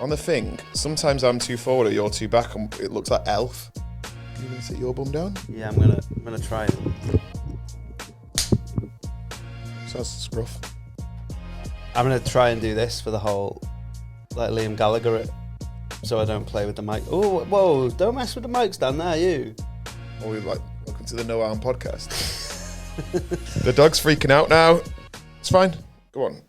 On the thing, sometimes I'm too forward or you're too back and it looks like Elf. Are you going to sit your bum down? Yeah, I'm gonna try it. Sounds scruff. I'm gonna try and do this for the whole, like Liam Gallagher it, so I don't play with the mic. Oh, whoa, don't mess with the mics down there, you. Or we like, welcome to the No Arm podcast. The dog's freaking out now. It's fine. Go on.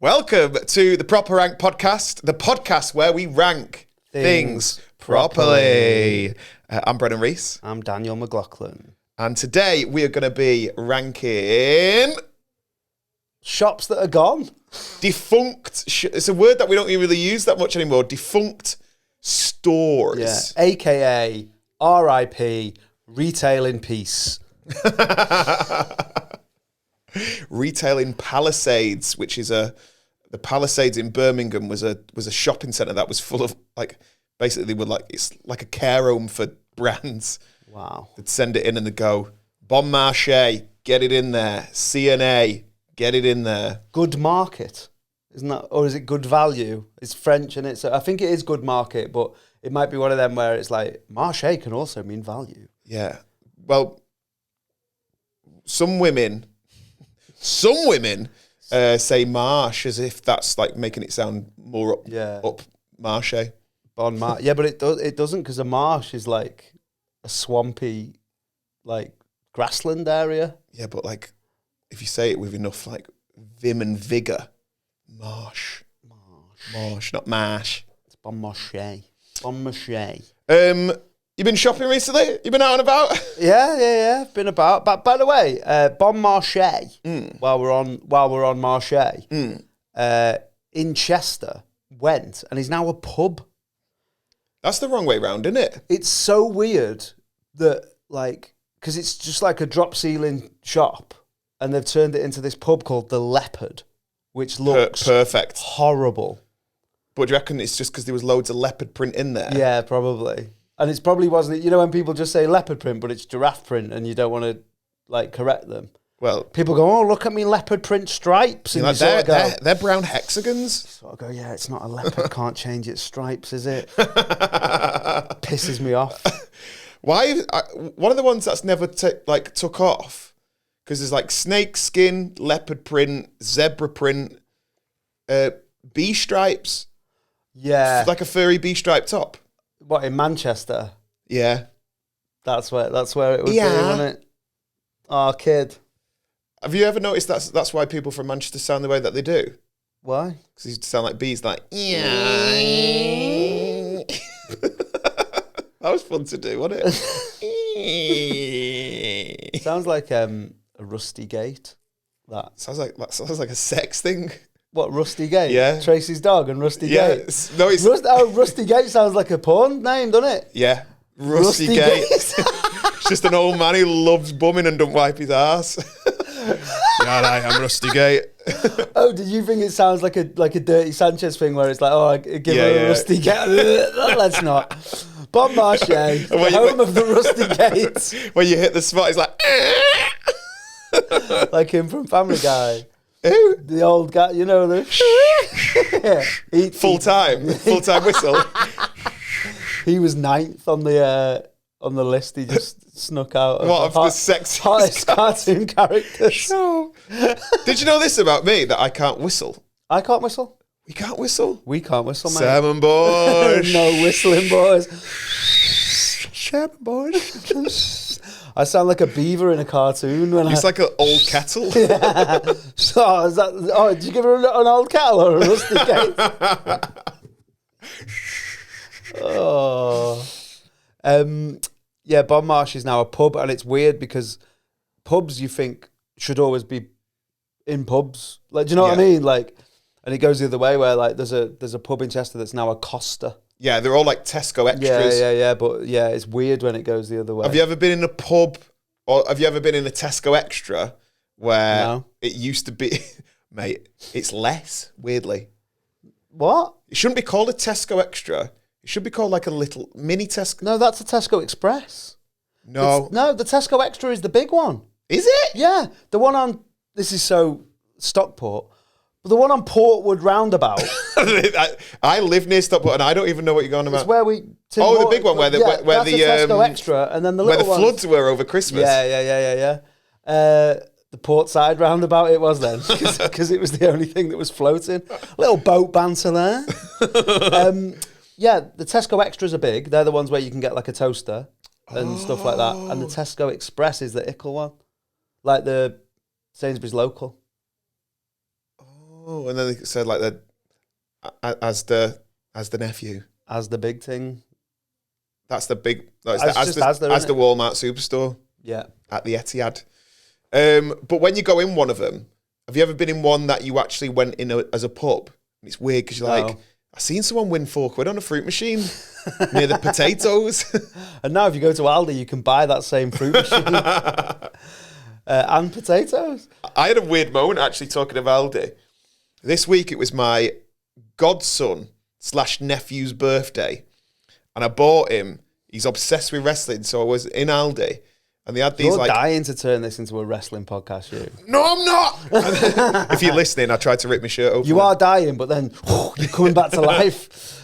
Welcome to the Proper Rank podcast, the podcast where we rank things properly. I'm Brennan Reese. I'm Daniel McLaughlin. And today we are going to be ranking shops that are gone. Defunct. It's a word that we don't really use that much anymore. Defunct stores. Yeah, a.k.a. R.I.P. Retail in Peace. Retail in Palisades, which is the Palisades in Birmingham was a shopping centre that was full of basically it's like a care home for brands. Wow. They'd send it in and they'd go, Bon Marche, get it in there. CNA, get it in there. Good market, isn't that? Or is it good value? It's French and I think it is good market, but it might be one of them where it's like Marche can also mean value. Yeah. Well, some women say marsh as if that's like making it sound more up marche. Bon Marche. Yeah, but it doesn't, because a marsh is like a swampy, like grassland area. Yeah, but like if you say it with enough like vim and vigour, marsh, not marsh. It's Bon Marche. Bon Marche. You been shopping recently? You been out and about? Yeah. Been about. But by the way, Bon Marche. While we're on Marche, in Chester, went and is now a pub. That's the wrong way round, isn't it? It's so weird that because it's just like a drop ceiling shop, and they've turned it into this pub called the Leopard, which looks perfect, horrible. But do you reckon it's just because there was loads of leopard print in there? Yeah, probably. And it's probably wasn't, when people just say leopard print, but it's giraffe print and you don't want to, correct them. Well, people go, oh, look at me leopard print stripes. And they're brown hexagons. You sort of go, yeah, it's not a leopard, can't change its stripes, is it? Pisses me off. Why? One of the ones that's never took off, because there's snake skin, leopard print, zebra print, bee stripes. Yeah. Like a furry bee stripe top. What, in Manchester? Yeah. That's where it would be, wasn't it? Oh, kid. Have you ever noticed that's why people from Manchester sound the way that they do? Why? Because they sound like bees, like, yeah. That was fun to do, wasn't it? Sounds like a rusty gate. That sounds like a sex thing. What, Rusty Gate? Yeah. Tracy's dog and Rusty Gate? No, it's... Rusty Gate sounds like a porn name, doesn't it? Yeah. Rusty Gate. It's just an old man who loves bumming and don't wipe his ass. Yeah, I'm Rusty Gate. Oh, did you think it sounds like a Dirty Sanchez thing where it's like, oh, I give her a Rusty Gate? Let's not. Bon Marche, the home of the Rusty Gates. When you hit the spot, it's like... Like him from Family Guy. Who? The old guy, full-time whistle. He was 9th on the list. He just snuck out. What, of the sexiest hottest cartoon characters? No. Did you know this about me, that I can't whistle? I can't whistle. We can't whistle? We can't whistle, mate. Salmon Boyz. No whistling, boys. Salmon Boyz. I sound like a beaver in a cartoon. It's like an old kettle. Yeah. So, did you give her an old kettle or a rusty gate? Oh. Yeah, Bon Marche is now a pub, and it's weird because pubs, you think, should always be in pubs. Do you know what I mean? And it goes the other way where there's a pub in Chester that's now a Costa. Yeah, they're all like Tesco extras. Yeah. But it's weird when it goes the other way. Have you ever been in a pub Or have you ever been in a Tesco Extra where No. it used to be, mate, it's less, weirdly. What? It shouldn't be called a Tesco Extra. It should be called like a little mini Tesco. No, that's a Tesco Express. No. No, the Tesco Extra is the big one. Is it? Yeah, the one on, this is so Stockport, but the one on Portwood Roundabout I live near Stockport and I don't even know what you're going about. is where we... The big one where the that's the a Tesco Extra, and then the where little the ones- floods were over Christmas. Yeah. The Portside Roundabout it was then, because it was the only thing that was floating. Little boat banter there. Yeah, the Tesco Extras are big. They're the ones where you can get like a toaster and stuff like that. And the Tesco Express is the ickle one, like the Sainsbury's local. Oh, and then they said like the as the nephew. As the big thing. That's the big. As The Walmart superstore. Yeah. At the Etihad. But when you go in one of them, have you ever been in one that you actually went in as a pub? And it's weird because you're like, I seen someone win £4 on a fruit machine near the potatoes. And now if you go to Aldi, you can buy that same fruit machine and potatoes. I had a weird moment actually talking of Aldi. This week it was my godson / nephew's birthday. And I bought him, he's obsessed with wrestling, so I was in Aldi. And they had these You're dying to turn this into a wrestling podcast, you. No, I'm not. If you're listening, I tried to rip my shirt open. You are dying, but then you're coming back to life.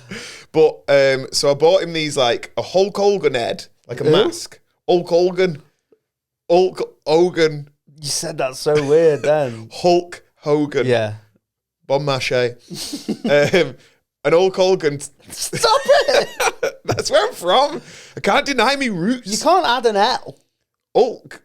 But so I bought him these like a Hulk Hogan head, like a mask. Hulk Hogan. You said that so weird then. Hulk Hogan. Yeah. Bon Marche. And Hulk Hogan. Stop it! That's where I'm from. I can't deny me roots. You can't add an L. Hulk.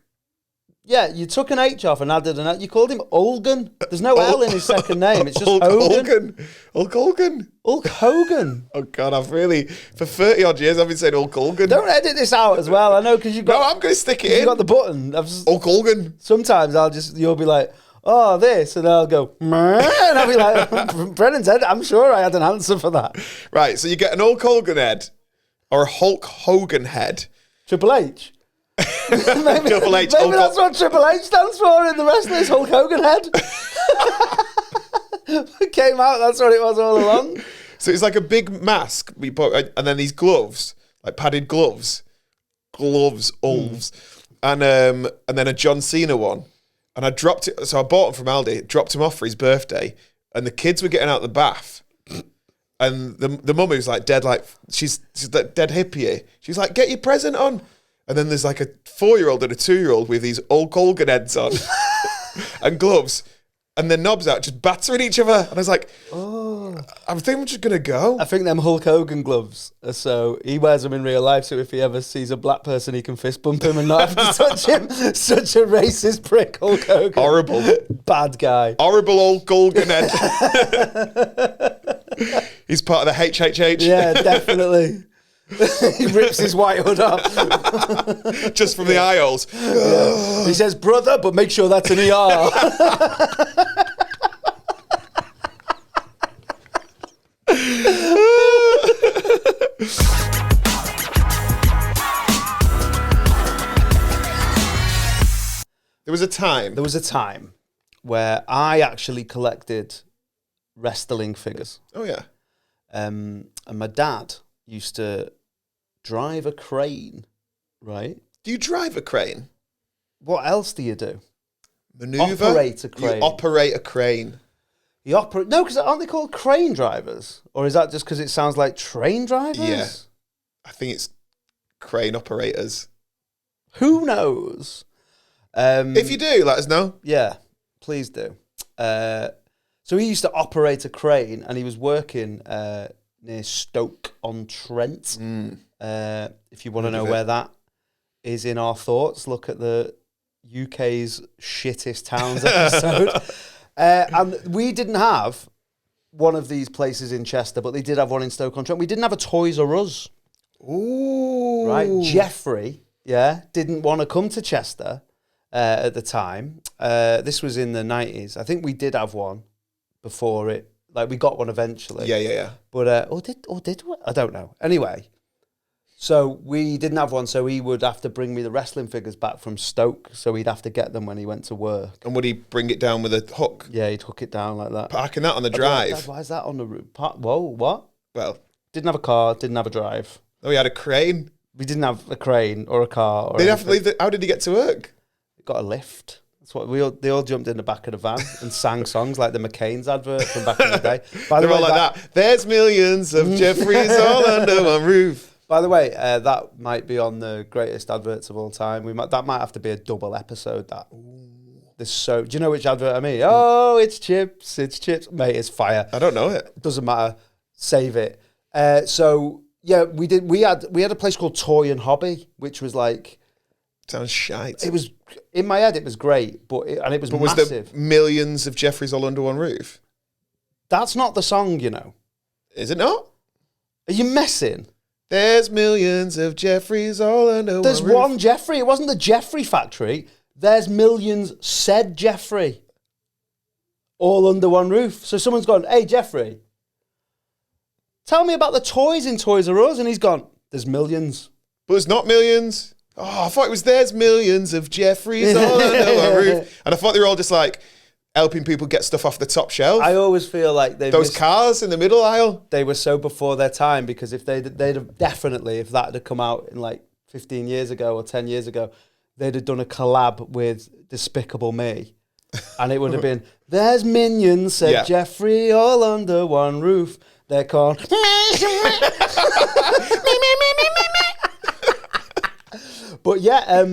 Yeah, you took an H off and added an L. You called him Olgan. There's no L in his second name. It's just Hogan. Hulk Hogan. Hulk Hogan. Oh, God, I've really, for 30 odd years, I've been saying Hulk Hogan. Don't edit this out as well. I know because you've got... No, I'm going to stick it in. You got the button. Hulk Hogan. Sometimes you'll be like, oh, this, and I'll go, meh, and I'll be like, Brennan's head, I'm sure I had an answer for that. Right, so you get an Hulk Hogan head or a Hulk Hogan head. Triple H. maybe Triple H. Maybe that's what Triple H stands for in the wrestlers, Hulk Hogan head. It came out, that's what it was all along. So it's like a big mask, we put, and then these gloves, like padded gloves, ulves, and then a John Cena one. And I dropped it, so I bought him from Aldi, dropped him off for his birthday, and the kids were getting out of the bath. And the mum was like dead, like, she's dead hippie. She's like, get your present on. And then there's like a 4-year-old and a 2-year-old with these Hulk Hogan heads on and gloves. And their knobs out, just battering each other. And I was like, I think I'm just going to go. I think them Hulk Hogan gloves are so, he wears them in real life, so if he ever sees a black person, he can fist bump him and not have to touch him. Such a racist prick, Hulk Hogan. Horrible. Bad guy. Horrible Hulk Hogan head. He's part of the HHH. Yeah, definitely. He rips his white hood off. Just from the eye holes. Yeah. He says, brother, but make sure that's an ER. There was a time where I actually collected wrestling figures. Oh, yeah. And my dad used to drive a crane, right? Do you drive a crane? What else do you do? Maneuver? Operate a crane. You operate a crane. No, because aren't they called crane drivers? Or is that just because it sounds like train drivers? Yeah. I think it's crane operators. Who knows? If you do, let us know. Yeah, please do. So he used to operate a crane, and he was working near Stoke-on-Trent. If you want to know where that is in our thoughts, look at the UK's shittest towns episode. And we didn't have one of these places in Chester, but they did have one in Stoke-on-Trent. We didn't have a Toys R Us. Ooh. Right? Jeffrey, didn't want to come to Chester at the time. This was in the 90s. I think we did have one before it. Like, we got one eventually. Yeah. But, or did we? I don't know. Anyway, So we didn't have one, so he would have to bring me the wrestling figures back from Stoke, so he'd have to get them when he went to work. And would he bring it down with a hook? Yeah, he'd hook it down like that. Parking that on the drive? Dad, why is that on the roof? Whoa, what? Well... Didn't have a car, didn't have a drive. Oh, he had a crane? We didn't have a crane or a car. Or They'd have to leave how did he get to work? Got a lift. That's what they all jumped in the back of the van and sang songs like the McCain's advert from back in the day. By the They're way, all like that. There's millions of Jeffreys all under one roof. By the way, that might be on the greatest adverts of all time. That might have to be a double episode. That. Do you know which advert I mean? Oh, it's chips, mate. It's fire. I don't know it. Doesn't matter. Save it. So yeah, we did. We had a place called Toy and Hobby, which was like. Sounds shite. It was in my head. It was great, but it was was massive. there millions of Jeffreys all under one roof? That's not the song, you know. Is it not? Are you messing? There's millions of Jeffreys all under one roof. There's one Jeffrey. It wasn't the Jeffrey factory. There's millions, said Jeffrey. All under one roof. So someone's gone, hey, Jeffrey, tell me about the toys in Toys R Us. And he's gone, there's millions. But there's not millions. Oh, I thought it was there's millions of Jeffreys all under one roof. And I thought they were all just like helping people get stuff off the top shelf. I always feel like those cars in the middle aisle. They were so before their time, because if they'd have definitely, if that had come out in like 15 years ago or 10 years ago, they'd have done a collab with Despicable Me. And it would have been, there's minions, said Jeffrey, all under one roof. They're called... But yeah,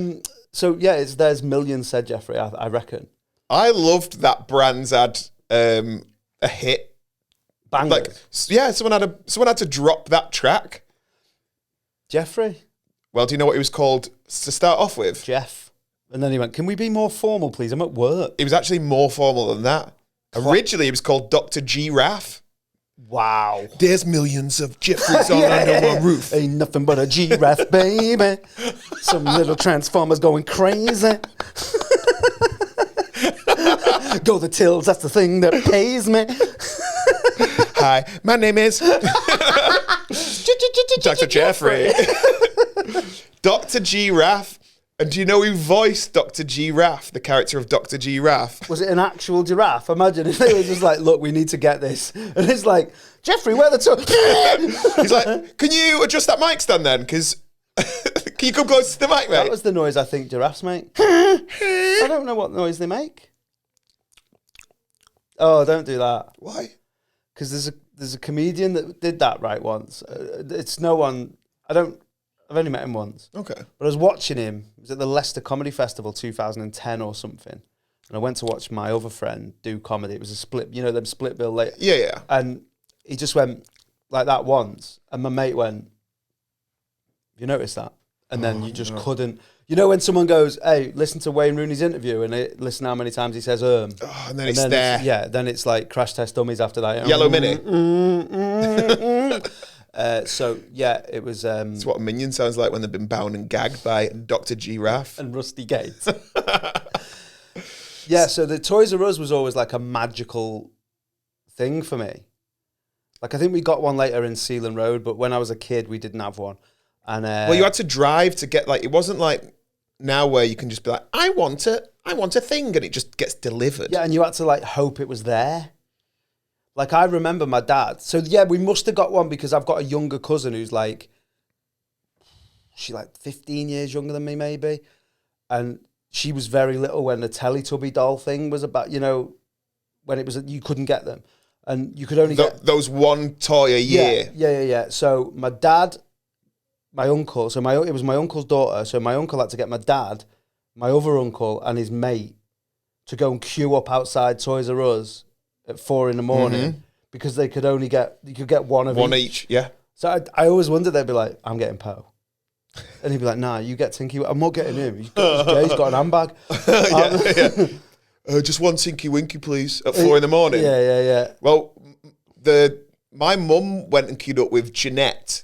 it's there's millions, said Jeffrey, I reckon. I loved that Brands had a hit. Bangers. Like, yeah, someone had to drop that track. Jeffrey? Well, do you know what he was called to start off with? Jeff. And then he went, can we be more formal, please? I'm at work. It was actually more formal than that. Originally, he was called Dr. Giraffe. Wow. There's millions of Jeffreys all under one roof. Ain't nothing but a giraffe, baby. Some little transformers going crazy. Go the tills, that's the thing that pays me. Hi, my name is Dr. Jeffrey. Dr. Giraffe. And do you know who voiced Dr. Giraffe, the character of Dr. Giraffe? Was it an actual giraffe? Imagine if they were just like, look, we need to get this. And it's like, Jeffrey, where the He's like, can you adjust that mic stand then? Because can you come close to the mic, mate? That was the noise I think giraffes make. I don't know what noise they make. Oh, don't do that. Why? Because there's a comedian that did that right once. It's no one. I've only met him once. Okay. But I was watching him. It was at the Leicester Comedy Festival 2010 or something. And I went to watch my other friend do comedy. It was a split, them split bill later. Yeah. And he just went like that once. And my mate went, you noticed that? And then you just couldn't. You know when someone goes, hey, listen to Wayne Rooney's interview and listen how many times he says and then it's there. Then it's like Crash Test Dummies after that. Yellow Mini. So, yeah, it was... It's what a minion sounds like when they've been bound and gagged by Dr. Giraffe. And Rusty Gates. Yeah, so the Toys R Us was always like a magical thing for me. Like, I think we got one later in Sealand Road, but when I was a kid, we didn't have one. And well, you had to drive to get, like, it wasn't like now where you can just be like, I want a thing, and it just gets delivered. Yeah, and you had to, like, hope it was there. Like, I remember my dad. So, yeah, we must have got one because I've got a younger cousin who's like, she's like 15 years younger than me, maybe. And she was very little when the Teletubby doll thing was about, when it was, you couldn't get them. And you could only get... Those one toy a year. Yeah. So, my dad, my uncle, it was my uncle's daughter. So, my uncle had to get my dad, my other uncle, and his mate to go and queue up outside Toys R Us at 4 a.m. because you could get one of one each. Yeah. So I always wondered, they'd be like, I'm getting Poe. And he'd be like, nah, you get Tinky. I'm not getting him. He's got an handbag. Just one Tinky Winky, please, at 4 a.m. Yeah. Well, my mum went and queued up with Jeanette,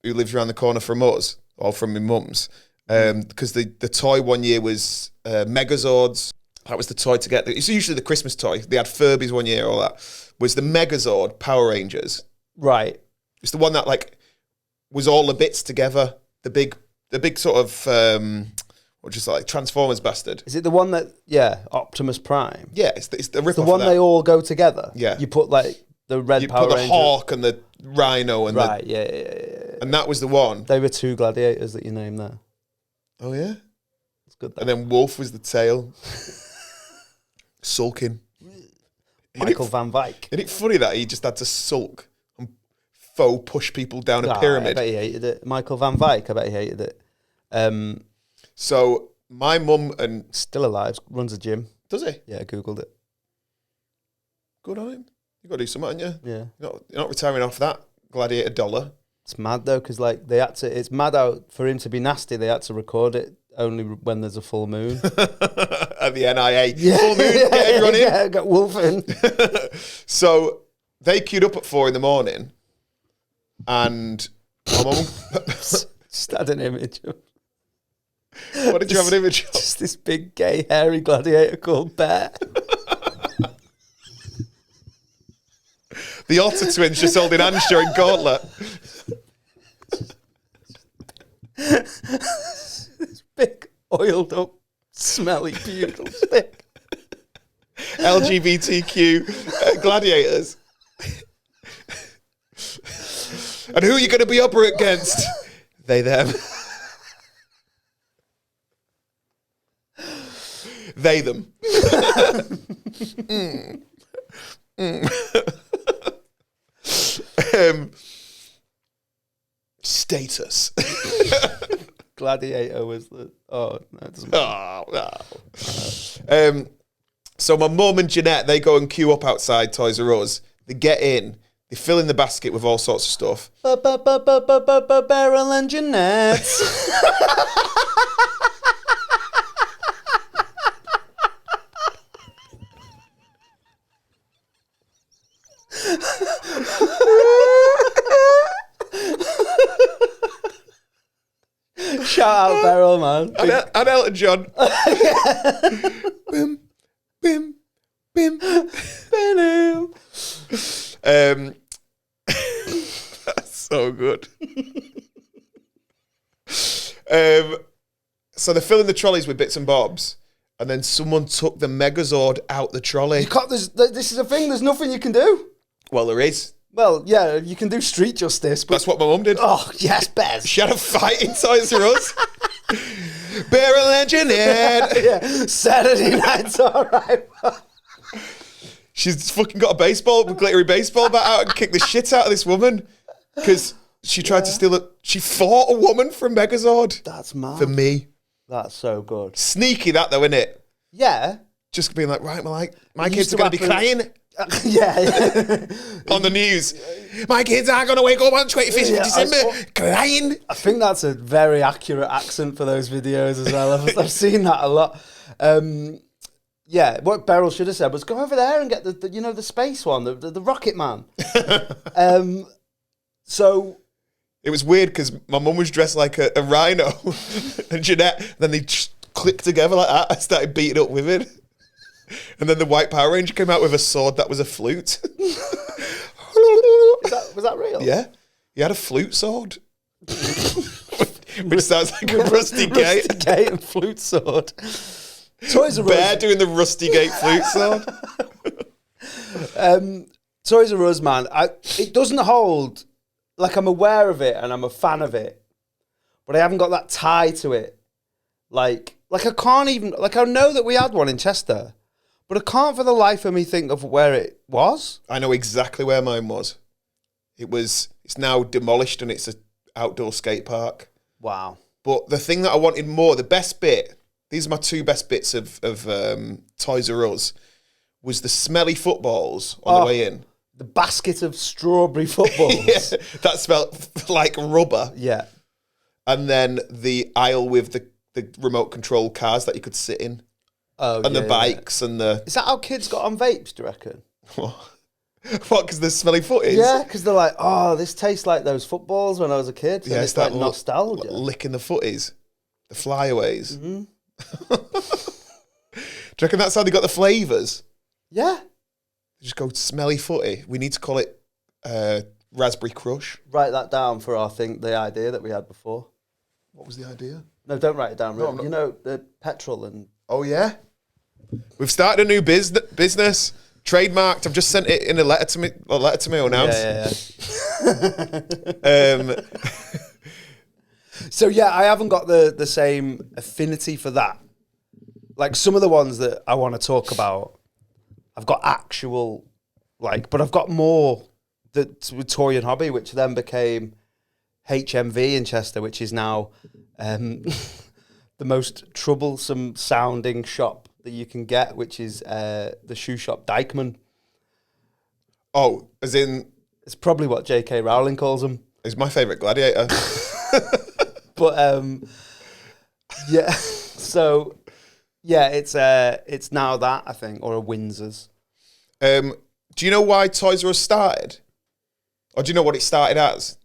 who lives around the corner from us, or from my mum's, because the toy one year was Megazords. That was the toy to get. It's usually the Christmas toy. They had Furbies one year, all that. Was the Megazord Power Rangers. Right. It's the one that, like, was all the bits together. The big sort of what just like Transformers bastard. Is it the one that Optimus Prime? Yeah, it's the rip The off one of that. they all go together. Yeah. You put like the red You Power put the Ranger. Hawk and the Rhino and Right. and that was the one. They were 2 gladiators that you named there. Oh yeah, It's good. and then Wolf was the tail, sulking. Michael Van Dyke. Isn't it funny that he just had to sulk and faux push people down a I pyramid? bet he hated it. Michael Van Dyke, I bet he hated it. So my mum and Still alive, runs a gym. does he? Yeah, I Googled it. Good on him. You got to do something, haven't you? Yeah. You're not retiring off that gladiator dollar. It's mad though, because like they had to. It's mad out for him to be nasty. They had to record it only when there's a full moon. At the NIA. Full moon, get everyone in. Yeah, got Wolf in. So they queued up at 4 a.m, and my mum. Just had an image of What did you have an image of? just this big gay hairy gladiator called Bear. The Otter twins just holding hands during Gauntlet. This big oiled up, smelly bugle stick. LGBTQ gladiators. And who are you going to be up against? They, them. They, them. Status. Gladiator was the. Oh, no, it doesn't matter. Oh, no. So my mum and Jeanette, they go and queue up outside Toys R Us. They get in. They fill in the basket with all sorts of stuff. Barrel and Jeanette. Shout out Beryl, man. And Elton John. Bim, bim, bim. That's so good. So they're filling the trolleys with bits and bobs, and then someone took the Megazord out the trolley. You can't, this is a thing, there's nothing you can do. Well, there is. Well, yeah, you can do street justice, but... That's what my mum did. Oh, yes, Bez. She had a fight in Toys R Us. Barrel and Jeanette. Yeah, Saturday night's all right. She's fucking got a glittery baseball bat out and kicked the shit out of this woman because she tried to steal it. She fought a woman from Megazord. That's mad. For me. That's so good. Sneaky that though, isn't it? Yeah. Just being like, right, well, my kids are going to be crying. Yeah. On the news. My kids are going to wake up on 25th of December crying. I think that's a very accurate accent for those videos as well. I've seen that a lot. Yeah, what Beryl should have said was go over there and get the space one, the Rocket Man. So it was weird because my mum was dressed like a rhino and Jeanette, then they just clicked together like that. I started beating up women. And then the White Power Ranger came out with a sword that was a flute. Was that real? Yeah. He had a flute sword. Which sounds like a Rusty Gate. Rusty Gate and flute sword. Toys R Us. Bear doing the Rusty Gate flute sword. Toys R Us, man. It doesn't hold. Like, I'm aware of it and I'm a fan of it, but I haven't got that tie to it. Like I can't even. Like, I know that we had one in Chester, but I can't for the life of me think of where it was. I know exactly where mine was. It's now demolished and it's an outdoor skate park. Wow. But the thing that I wanted more, the best bit, these are my two best bits of Toys R Us, was the smelly footballs on the way in. The basket of strawberry footballs. Yeah, that smelled like rubber. Yeah. And then the aisle with the remote control cars that you could sit in. Oh, and the bikes and the... Is that how kids got on vapes, do you reckon? What, because the smelly footies? Yeah, because they're like, oh, this tastes like those footballs when I was a kid. Yeah, and it's like nostalgia. Licking the footies. The flyaways. Mm-hmm. Do you reckon that's how they got the flavours? Yeah. They just go smelly footy. We need to call it Raspberry Crush. Write that down for our thing, the idea that we had before. What was the idea? No, don't write it down. No, You know, the petrol and... Oh, yeah? We've started a new business. Trademarked. I've just sent it in a letter to me unannounced. Yeah. So, yeah, I haven't got the same affinity for that. Like, some of the ones that I want to talk about, I've got actual, like... But I've got more with Toy and Hobby, which then became HMV in Chester, which is now the most troublesome sounding shop that you can get, which is the shoe shop Dykeman. Oh, as in... It's probably what J.K. Rowling calls them. He's my favourite gladiator. But, yeah, so, yeah, it's now that, I think, or a Windsor's. Do you know why Toys R Us started? Or do you know what it started as?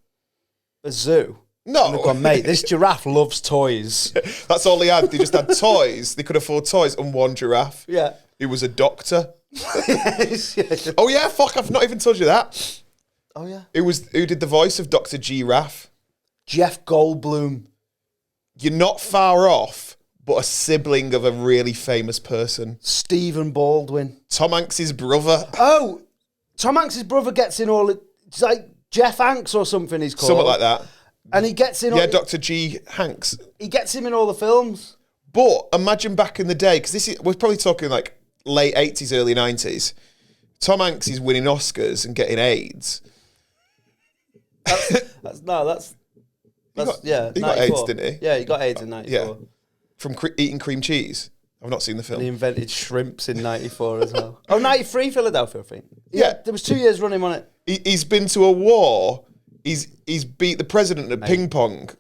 A zoo? No. And they've gone, mate, this giraffe loves toys. That's all they had. They just had toys. They could afford toys and one giraffe. Yeah. He was a doctor. Yes, yeah. Oh, yeah, fuck, I've not even told you that. Oh, yeah. Who did the voice of Dr. Giraffe? Jeff Goldblum. You're not far off, but a sibling of a really famous person. Stephen Baldwin. Tom Hanks' brother. Oh, Tom Hanks' brother gets in all... It's like Jeff Hanks or something he's called. Something like that. And he gets in... Yeah, Dr. G. Hanks. He gets him in all the films. But imagine back in the day, because we're probably talking like late 80s, early 90s. Tom Hanks is winning Oscars and getting AIDS. That's yeah. He got AIDS, didn't he? Yeah, he got AIDS in 94. Yeah. From eating cream cheese. I've not seen the film. And he invented shrimps in 94 as well. Oh, 93 Philadelphia, I think. Yeah. There was 2 years running on it. He's been to a war. He's beat the president at ping pong.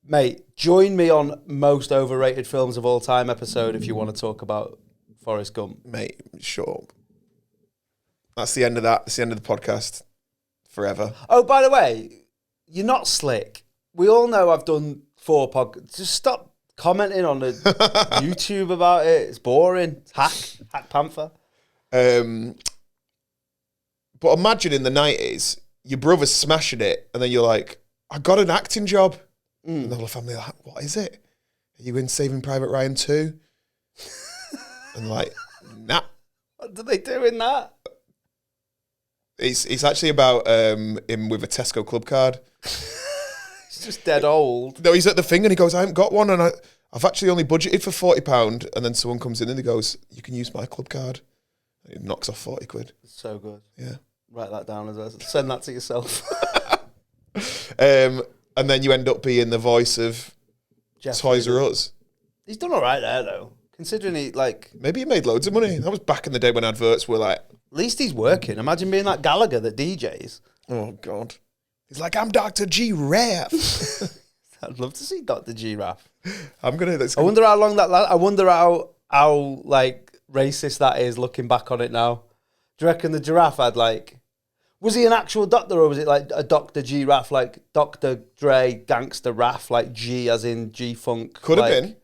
Mate, join me on most overrated films of all time episode if you want to talk about Forrest Gump. Mate, shut up. That's the end of that. That's the end of the podcast. Forever. Oh, by the way, you're not slick. We all know I've done 4 podcasts. Just stop commenting on the YouTube about it. It's boring. It's hack panther. But imagine in the 90s, your brother's smashing it, and then you're like, I got an acting job. And the whole family are like, what is it? Are you in Saving Private Ryan 2? And like, nah. What do they do in that? It's actually about him with a Tesco club card. He's just dead old. No, he's at the thing and he goes, I haven't got one, and I've actually only budgeted for £40, and then someone comes in and he goes, you can use my club card. And he knocks off 40 quid. It's so good. Yeah. Write that down as well. Send that to yourself. And then you end up being the voice of Jeff Toys R Us. He's done all right there, though. Considering he, like... Maybe he made loads of money. That was back in the day when adverts were like... At least he's working. Imagine being that Gallagher that DJs. Oh, God. He's like, I'm Dr. Giraffe. I'd love to see Dr. Giraffe. I'm going to... I wonder how long that... I wonder how like, racist that is looking back on it now. Do you reckon the giraffe had, like... Was he an actual doctor, or was it like a Dr. Giraffe, like Dr. Dre, Gangster Raff, like G as in G-Funk? Could have like, been.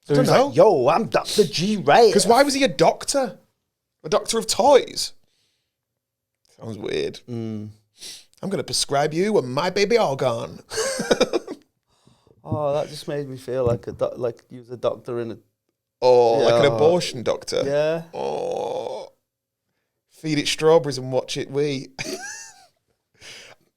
So he's like, yo, I'm Dr. G-Ray. Because why was he a doctor? A doctor of toys? Sounds weird. I'm going to prescribe you a My Baby Argon. Oh, that just made me feel like like he was a doctor in a... Or like an abortion doctor. Yeah. Oh. Feed it strawberries and watch it wee.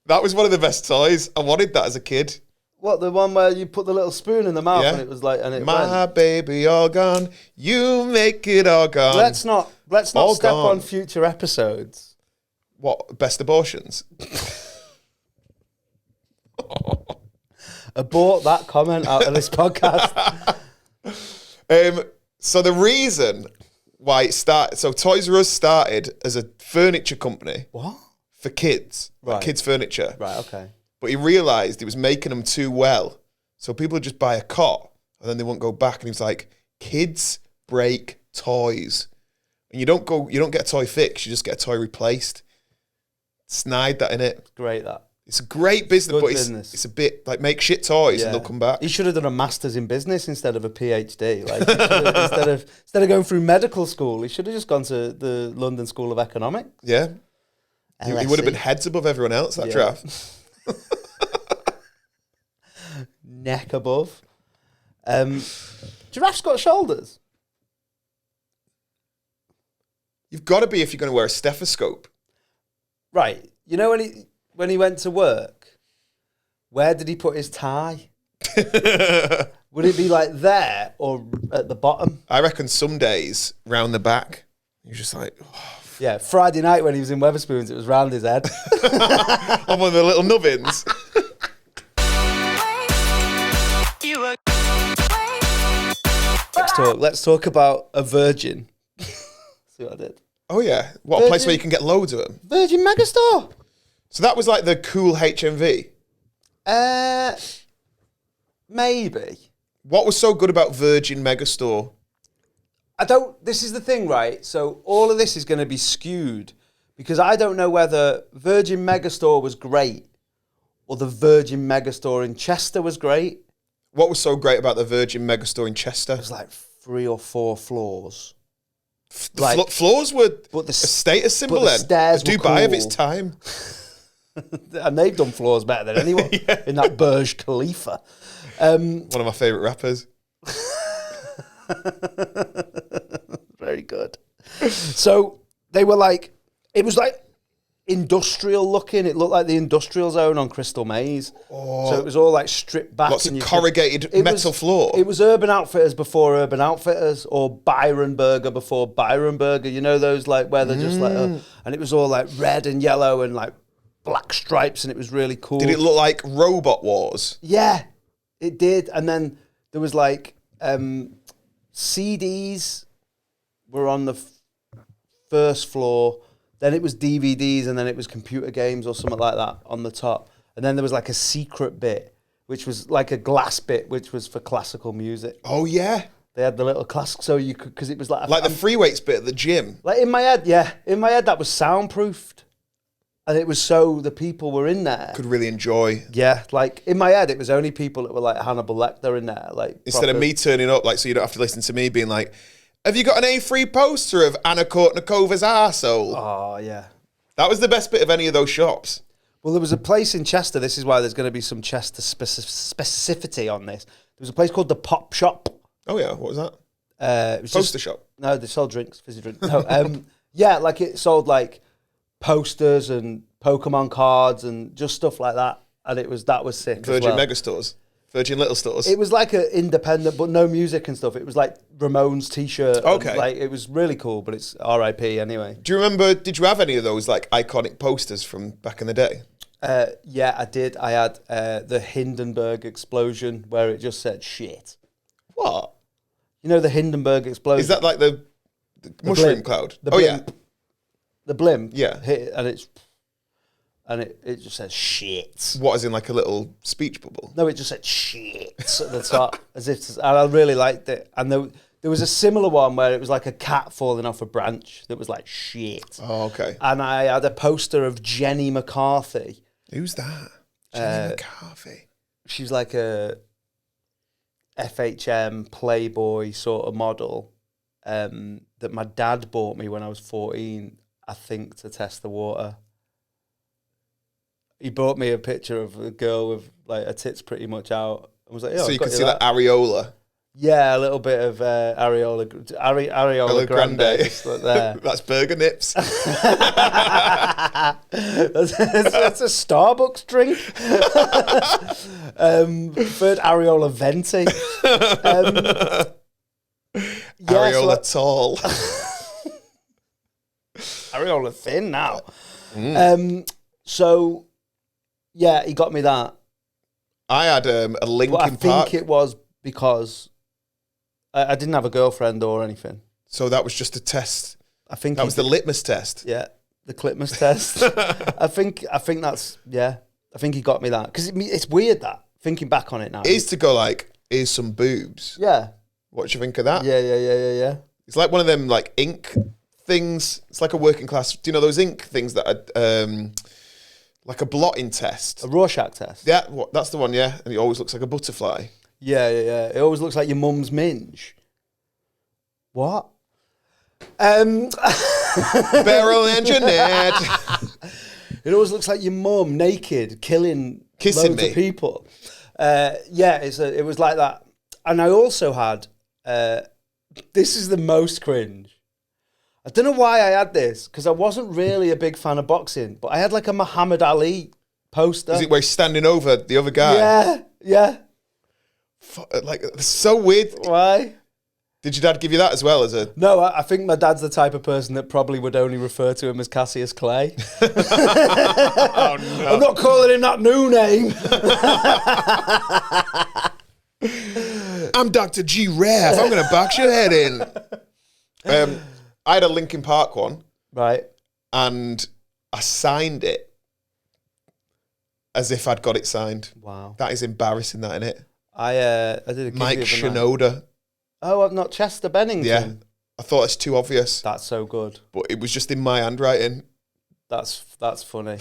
That was one of the best toys. I wanted that as a kid. What, the one where you put the little spoon in the mouth and it was like... and it My went. baby all gone, you make it all gone. Let's not All step gone. on future episodes. What, best abortions? Abort that comment out of this podcast. So the reason why it started... So Toys R Us started as a furniture company. What? For kids. Like kids' furniture. Right, okay. But he realised he was making them too well. So people would just buy a cot and then they won't go back. And he was like, kids break toys. And you don't get a toy fixed, you just get a toy replaced. Snide that in it. It's great, that. It's a great business, but it's a bit like make shit toys and they'll come back. He should have done a master's in business instead of a PhD. Like instead of going through medical school, he should have just gone to the London School of Economics. Yeah. He would have been heads above everyone else, that giraffe. Neck above. Giraffe's got shoulders. You've got to be if you're going to wear a stethoscope. Right. You know when he went to work, where did he put his tie? Would it be like there or at the bottom? I reckon some days round the back, you're just like, oh. Yeah, Friday night when he was in Wetherspoons, it was round his head. On one of the little nubbins. Let's talk about a Virgin. See what I did? Oh yeah, what Virgin, a place where you can get loads of them. Virgin Megastore. So that was like the cool HMV. Maybe. What was so good about Virgin Megastore? This is the thing, right? So all of this is going to be skewed because I don't know whether Virgin Megastore was great or the Virgin Megastore in Chester was great. What was so great about the Virgin Megastore in Chester? It was like 3 or 4 floors. Floors were a status symbol then. Stairs Dubai cool. of its time. And they've done floors better than anyone in that Burj Khalifa. One of my favourite rappers. Very good. So they were like, it was like industrial looking. It looked like the industrial zone on Crystal Maze. Oh, so it was all like stripped back. Lots of corrugated metal floor. It was Urban Outfitters before Urban Outfitters, or Byron Burger before Byron Burger. You know those like where they're just like, and it was all like red and yellow and like black stripes, and it was really cool. Did it look like Robot Wars? Yeah, it did. And then there was like CDs were on the first floor. Then it was DVDs, and then it was computer games or something like that on the top. And then there was like a secret bit, which was like a glass bit, which was for classical music. Oh yeah, they had the little classic, so you could, because it was like the free weights bit at the gym. Like in my head, that was soundproofed, and it was so the people were in there could really enjoy. Yeah, like in my head, it was only people that were like Hannibal Lecter in there, like instead of me turning up, like so you don't have to listen to me being like, have you got an A3 poster of Anna Kourtnikova's arsehole? Oh, yeah. That was the best bit of any of those shops. Well, there was a place in Chester. This is why there's going to be some Chester specificity on this. There was a place called the Pop Shop. Oh, yeah. What was that? It was poster shop? No, they sold drinks, fizzy drinks. No, yeah, like it sold like posters and Pokemon cards and just stuff like that. And that was sick. Virgin Megastores. Virgin Little Stores. It was like an independent, but no music and stuff. It was like Ramones t-shirt. Okay. Like it was really cool, but it's R.I.P. anyway. Do you remember, did you have any of those like iconic posters from back in the day? Yeah, I did. I had the Hindenburg explosion where it just said shit. What? You know the Hindenburg explosion? Is that like the mushroom blimp. cloud? The blimp. Yeah. The blimp. Yeah. Hit it and it just says shit. What, as in like a little speech bubble? No, it just said shit at the top. And I really liked it. And there was a similar one where it was like a cat falling off a branch that was like shit. Oh, okay. And I had a poster of Jenny McCarthy. Who's that? Jenny McCarthy. She's like a FHM Playboy sort of model that my dad bought me when I was 14, I think, to test the water. He bought me a picture of a girl with like her tits pretty much out. I was like, so you could see that areola. Yeah, a little bit of areola grande. There. That's burger nips. that's a Starbucks drink. Third areola venti. Areola tall. Areola thin now. So, yeah, he got me that. I had a Linkin Park. I think it was because I didn't have a girlfriend or anything. So that was just a test. I think that was the litmus test. Yeah, the litmus test. I think that's, yeah. I think he got me that. Because it's weird that, thinking back on it now. It is to go like, here's some boobs. Yeah. What do you think of that? Yeah. It's like one of them like ink things. It's like a working class. Do you know those ink things that are like a blotting test? A Rorschach test? Yeah, that's the one, yeah. And it always looks like a butterfly. Yeah. It always looks like your mum's minge. What? Barrel engineered. It always looks like your mum naked, kissing loads me. of people. It was like that. And I also had, this is the most cringe. I don't know why I had this, because I wasn't really a big fan of boxing, but I had like a Muhammad Ali poster. Is it where he's standing over the other guy? Yeah. Like, it's so weird. Why? Did your dad give you that as well as a... No, I think my dad's the type of person that probably would only refer to him as Cassius Clay. Oh, no. I'm not calling him that new name. I'm Dr. Giraffe. I'm going to box your head in. I had a Linkin Park one. Right. And I signed it as if I'd got it signed. Wow. That is embarrassing, that, isn't it? I did a gig Mike the other night. Shinoda. Oh, I'm not Chester Bennington. Yeah. I thought it's too obvious. That's so good. But it was just in my handwriting. That's funny.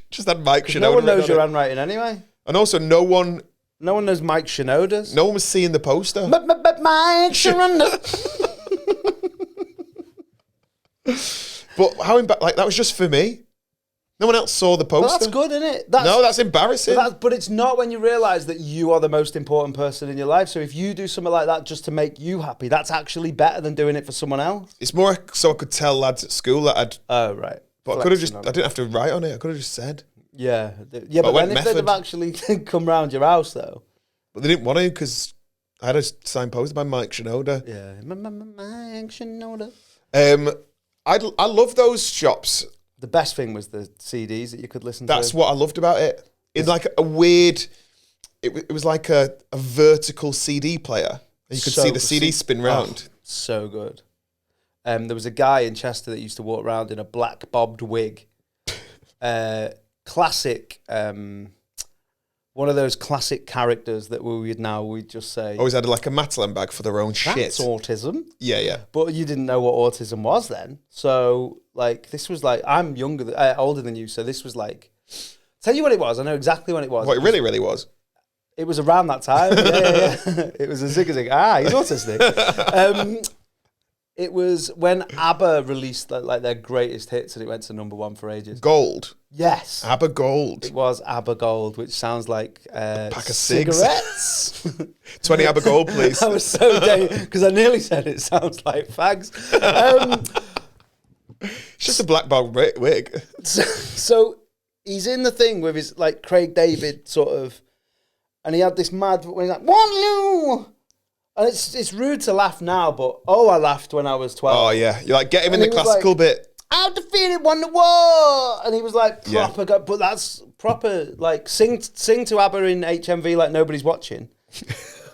Just had Mike Shinoda. No one knows on your it. handwriting anyway. And also, no one knows Mike Shinoda's. No one was seeing the poster. Mike Shinoda. But how like that was just for me. No one else saw the poster. Well, that's good, isn't it? That's embarrassing. But it's not when you realise that you are the most important person in your life. So if you do something like that just to make you happy, that's actually better than doing it for someone else. It's more so I could tell lads at school that I'd... Oh, right. But I could have just... I didn't have to write on it. I could have just said. Yeah. Yeah, but then if they'd have actually come round your house, though. But they didn't want to because I had a signed poster by Mike Shinoda. Yeah. Mike Shinoda. I love those shops. The best thing was the CDs that you could listen to. That's what I loved about it. It's like a weird... It was like a vertical CD player. And you could see the CD spin round. Oh, so good. There was a guy in Chester that used to walk around in a black bobbed wig. Classic... one of those classic characters that we'd just say... Always had like a Matalan bag for their own shit. That's autism. Yeah. But you didn't know what autism was then. So, like, this was like... I'm older than you, so this was like... Tell you what it was. I know exactly when it was. What it really was? It was around that time. Yeah. It was a zig-a-zig. He's autistic. It was when ABBA released like their greatest hits and it went to #1 for ages. Gold. Yes. ABBA Gold. It was ABBA Gold, which sounds like pack of cigarettes. 20 ABBA Gold, please. I was so because I nearly said it sounds like fags. It's just a black bob wig. So he's in the thing with his like Craig David sort of, and he had this mad when he's like, "Waterloo!" And it's rude to laugh now, but I laughed when I was 12. Oh yeah, you like get him And in the he was classical like, bit. "I've defeated Wonderwall," and he was like proper. Yeah. But that's proper. Like sing to ABBA in HMV like nobody's watching.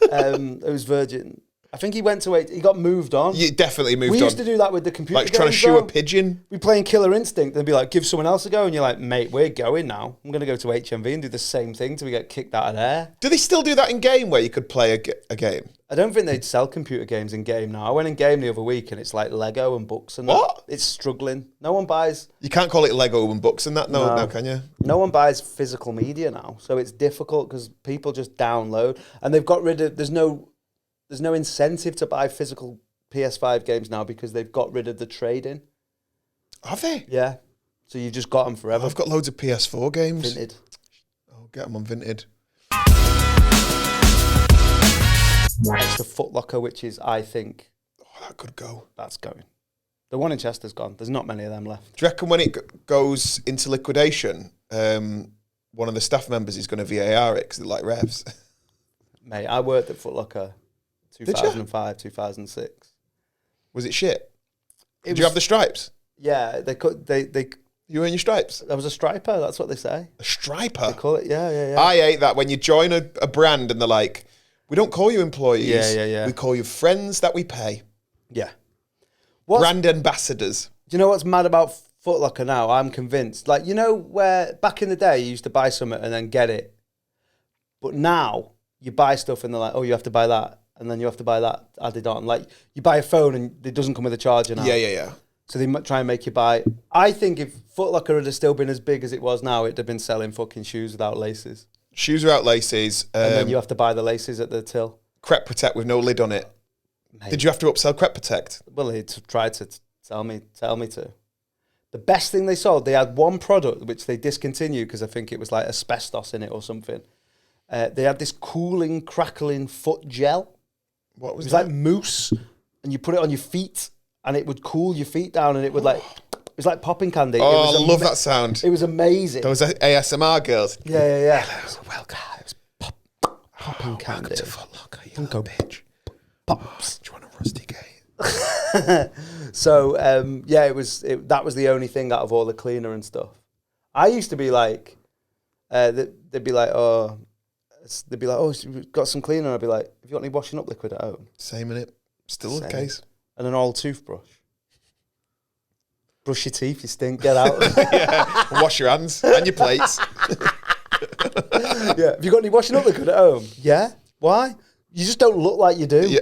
It was Virgin. I think he went to he got moved on. You definitely moved on. We used to do that with the computer. Like trying to shoe a pigeon. We playing Killer Instinct and be like, give someone else a go, and you're like, mate, we're going now. I'm going to go to HMV and do the same thing till we get kicked out of there. Do they still do that in game where you could play a game? I don't think they'd sell computer games in game now. I went in game the other week and it's like Lego and books and what? It's struggling. No one buys. You can't call it Lego and books and that. No, can you? No one buys physical media now, so it's difficult because people just download and they've got rid of. There's no incentive to buy physical PS5 games now because they've got rid of the trading. Have they? Yeah. So you've just got them forever. I've got loads of PS4 games. Vinted. Oh, get them on Vinted. It's the Foot Locker, which is, I think... Oh, that could go. That's going. The one in Chester's gone. There's not many of them left. Do you reckon when it goes into liquidation, one of the staff members is going to VAR it because they like revs? Mate, I worked at Foot Locker 2005, 2006. Was it shit? Did you have the stripes? Yeah, they You earn your stripes? I was a striper, that's what they say. A striper? They call it, yeah. I hate that when you join a brand and they're like, we don't call you employees. Yeah. We call you friends that we pay. Yeah. Brand ambassadors. Do you know what's mad about Foot Locker now? I'm convinced. Like, you know where back in the day you used to buy something and then get it. But now you buy stuff and they're like, oh, you have to buy that. And then you have to buy that added on. Like, you buy a phone and it doesn't come with a charger now. Yeah. So they try and make you buy. I think if Foot Locker had still been as big as it was now, it'd have been selling fucking shoes without laces. Shoes without laces. And then you have to buy the laces at the till. Crep Protect with no lid on it. Mate. Did you have to upsell Crep Protect? Well, he tried to tell me to. The best thing they sold, they had one product which they discontinued because I think it was like asbestos in it or something. They had this cooling, crackling foot gel. What was It was that? like mousse, and you put it on your feet, and it would cool your feet down, and it would like, it was like popping candy. Oh, I love that sound. It was amazing. Those Yeah. ASMR girls. Hello, welcome. It was popping candy. Welcome to Foot Locker, you Don't little go bitch. Pops. Do you want a rusty gate? So that was the only thing out of all the cleaner and stuff. I used to be like, they'd be like, oh, you've got some cleaner. I'd be like, have you got any washing up liquid at home? Same in it. Still the case. And an old toothbrush. Brush your teeth, you stink. Get out. Yeah. Wash your hands and your plates. Yeah. Have you got any washing up liquid at home? Yeah. Why? You just don't look like you do.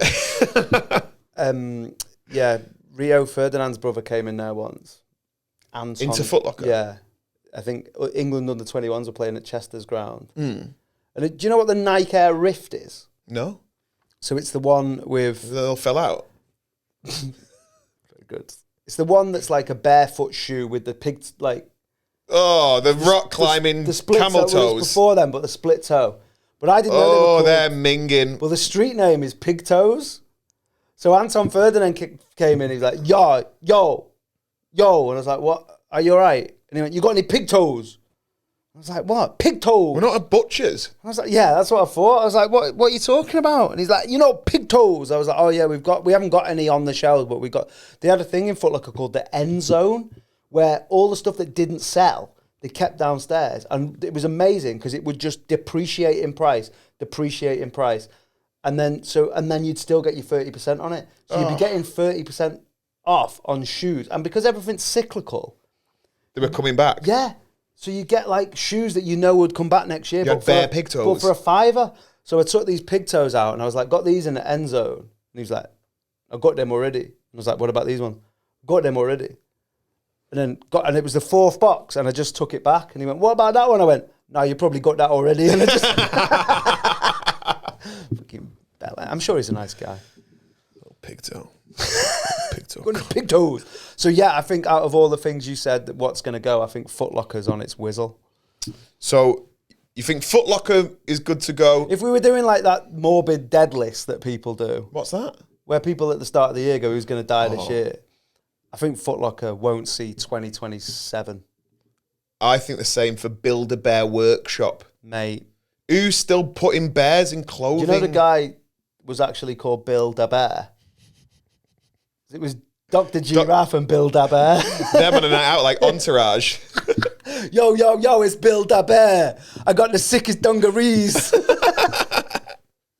Yeah. Rio Ferdinand's brother came in there once. Into Foot Locker? Yeah. I think England under 21s were playing at Chester's ground. And do you know what the Nike Air Rift is? No. So it's the one with... They all fell out. Very good. It's the one that's like a barefoot shoe with the pig, like... Oh, the rock climbing the split camel toe, well, it was toes. before then, but the split toe. But I didn't know they were called... they're minging. Well, the street name is Pig Toes. So Anton Ferdinand came in, he's like, yo. And I was like, what? Are you all right? And he went, you got any pig toes? I was like, what? Pig toes? We're not a butcher's. I was like, yeah, that's what I thought. I was like, what are you talking about? And he's like, pig toes. I was like, oh yeah, we haven't got any on the shelves, but they had a thing in Foot Locker called the End Zone, where all the stuff that didn't sell, they kept downstairs. And it was amazing because it would just depreciate in price. And then you'd still get your 30% on it. So you'd be getting 30% off on shoes. And because everything's cyclical. They were coming back. Yeah. So you get like shoes that you know would come back next year. You had bare pig toes. But for a $5. So I took these pig toes out and I was like, got these in the End Zone. And he was like, I've got them already. And I was like, what about these ones? Got them already. And it was the fourth box and I just took it back. And he went, what about that one? I went, no, you probably got that already. And I just... Fucking Bella. I'm sure he's a nice guy. Little pig toe. Pig toes. So yeah, I think out of all the things you said, that what's going to go, I think Foot Locker's on its whizzle. So you think Foot Locker is good to go? If we were doing like that morbid dead list that people do. What's that? Where people at the start of the year go, who's going to die this year? I think Foot Locker won't see 2027. I think the same for Build-A-Bear Workshop. Mate. Who's still putting bears in clothing? Do you know the guy was actually called Build-A-Bear? It was Dr. Giraffe and Build-A-Bear. Them on a night out like Entourage. Yo, it's Build-A-Bear. I got the sickest dungarees.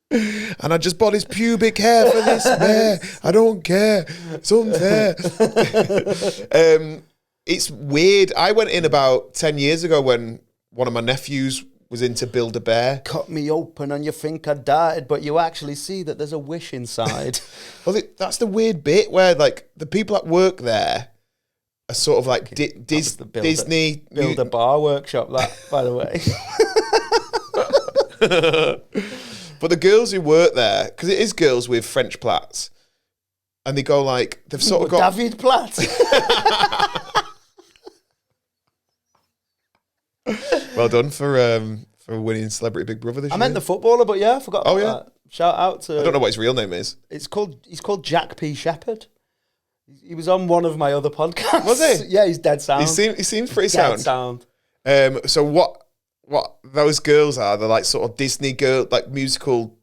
And I just bought his pubic hair for this bear. I don't care. It's unfair. It's weird. I went in about 10 years ago when one of my nephews was into Build-A-Bear. Cut me open and you think I died, but you actually see that there's a wish inside. Well, that's the weird bit where like the people that work there are sort of like Disney. Build-A-Bar workshop, that, by the way. But the girls who work there, because it is girls with French plaits, and they go like, they've sort of got... David Platt. Well done for winning Celebrity Big Brother this year. I meant the footballer, but yeah, I forgot about that. Shout out to... I don't know what his real name is. He's called Jack P. Shepherd. He was on one of my other podcasts. Was he? Yeah, he's dead sound. He seems pretty dead sound. So what those girls are, they're like sort of Disney girl, like musical...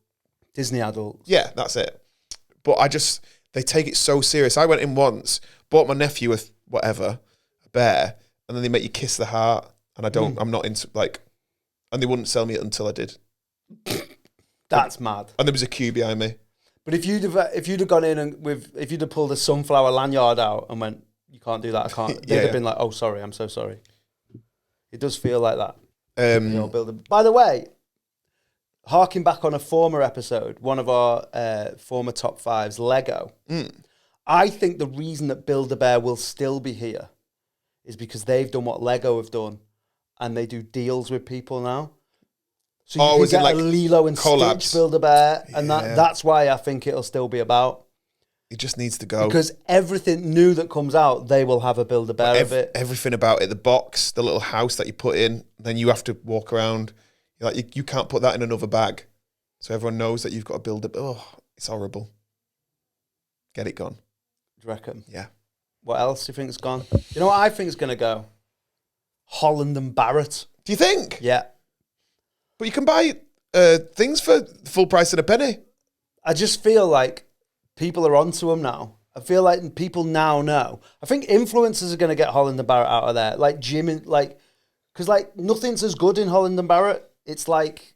Disney adults. Yeah, that's it. But they take it so serious. I went in once, bought my nephew a bear, and then they make you kiss the heart. And I'm not into, like, and they wouldn't sell me it until I did. That's mad. And there was a queue behind me. But if you'd have gone in and if you'd have pulled a sunflower lanyard out and went, you can't do that, I can't. They'd have been like, oh, sorry, I'm so sorry. It does feel like that. By the way, harking back on a former episode, one of our former top fives, Lego. I think the reason that Build-A-Bear will still be here is because they've done what Lego have done, and they do deals with people now. So you can get like a Lilo and collabs. Stitch Build-A-Bear, and that's why I think it'll still be about. It just needs to go. Because everything new that comes out, they will have a Build-A-Bear of it. Everything about it, the box, the little house that you put in, then you have to walk around. You're like, you can't put that in another bag. So everyone knows that you've got to build it. Oh, it's horrible. Get it gone. Do you reckon? Yeah. What else do you think's gone? You know what I think's going to go? Holland and Barrett. Do you think? Yeah. But you can buy things for the full price of a penny. I just feel like people are onto them now. I feel like people now know. I think influencers are going to get Holland and Barrett out of there. Like Jim, because nothing's as good in Holland and Barrett. It's like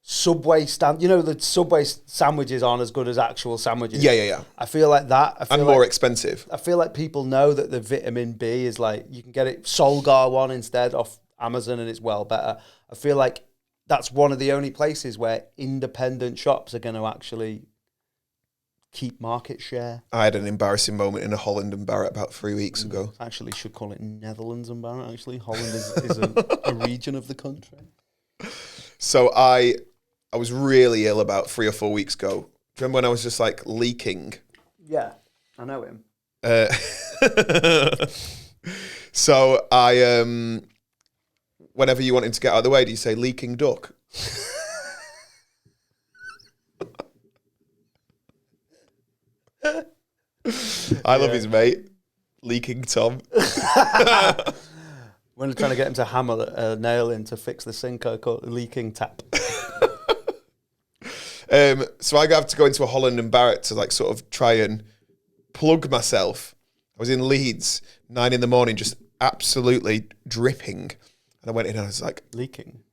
Subway stand. You know, the Subway sandwiches aren't as good as actual sandwiches. Yeah. I feel like that. And more expensive. I feel like people know that the vitamin B is like, you can get it Solgar one instead off Amazon and it's well better. I feel like that's one of the only places where independent shops are going to actually keep market share. I had an embarrassing moment in a Holland and Barrett about 3 weeks ago. Actually, should call it Netherlands and Barrett. Actually, Holland is a region of the country. So I was really ill about 3 or 4 weeks ago. Do you remember when I was just like leaking? Yeah, I know him. So I, whenever you want him to get out of the way, do you say leaking duck? I love his mate, Leaking Tom. When they're trying to get him to hammer a nail in to fix the sink, I call it the leaking tap. So I have to go into a Holland and Barrett to like sort of try and plug myself. I was in Leeds, 9 a.m, just absolutely dripping. And I went in and I was like... Leaking?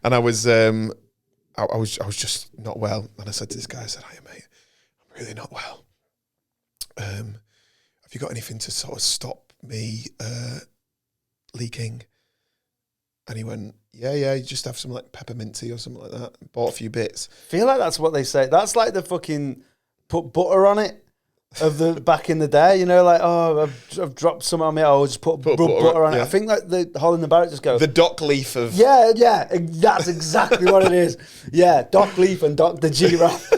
And I was just not well. And I said to this guy, I said, "Hiya, mate, I'm really not well. Have you got anything to sort of stop me leaking?" And he went, yeah, you just have some like peppermint tea or something like that. Bought a few bits. I feel like that's what they say. That's like the fucking put butter on it of the back in the day, you know, like, oh, I've dropped some on me, I'll just put butter on it. I think like the Holland and Barrett just go... The Doc Leaf of... Yeah, that's exactly what it is. Yeah, Doc Leaf and Doc the Giraffe.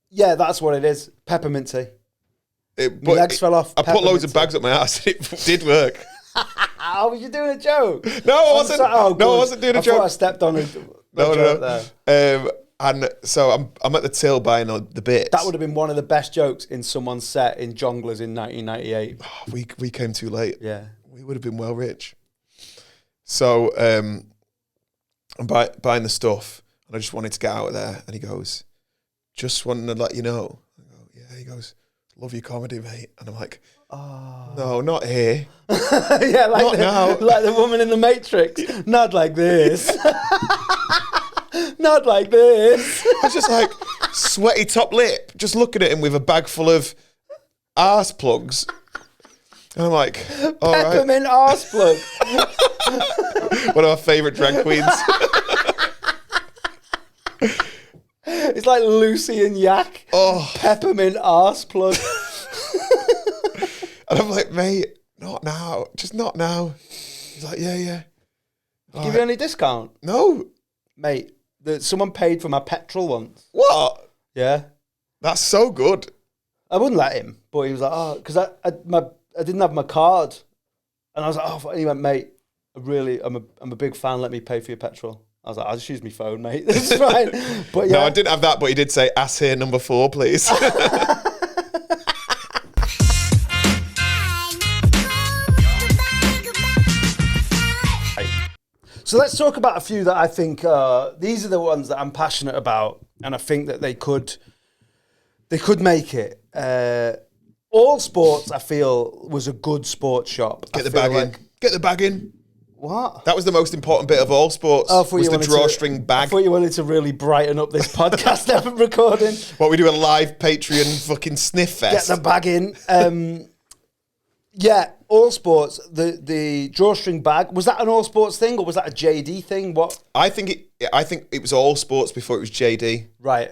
Yeah, that's what it is. Peppermint tea. My legs fell off. I put loads of bags up my ass. It did work. Oh, was you doing a joke? No, I wasn't. I wasn't doing a joke. I thought I stepped on a joke there. And so I'm at the till buying the bits. That would have been one of the best jokes in someone's set in Jongleurs in 1998. Oh, we came too late. Yeah. We would have been well rich. So I'm buying the stuff and I just wanted to get out of there. And he goes, "Just wanted to let you know." I go, "Yeah." He goes, "Love your comedy, mate." And I'm like, "Oh, no, not here." Yeah, like not now. Like the woman in the Matrix. Not like this. Not like this. I was just like sweaty top lip, just looking at him with a bag full of arse plugs. And I'm like, all Peppermint arse plug. One of our favourite drag queens. It's like Lucy and Yak. Oh, Peppermint arse plug. And I'm like, "Mate, not now. Just not now." He's like, yeah. Give you any discount? No. Mate, someone paid for my petrol once. What? Yeah. That's so good. I wouldn't let him, but he was like, "Oh," because I didn't have my card. And I was like, "Oh," and he went, "Mate, I'm a big fan. Let me pay for your petrol." I was like, "I'll just use my phone, mate. That's fine." But yeah. No, I didn't have that, but he did say, "Ass here, number 4, please." So let's talk about a few that I think these are the ones that I'm passionate about, and I think that they could make it. All Sports, I feel, was a good sports shop. Get the bag in. Get the bag in. What? That was the most important bit of All Sports. Was the drawstring bag. I thought you wanted to really brighten up this podcast that we're recording. What, we do a live Patreon fucking sniff fest? Get the bag in. Yeah, All Sports, the drawstring bag, was that an All Sports thing or was that a JD thing? What? I think it was All Sports before it was JD. Right.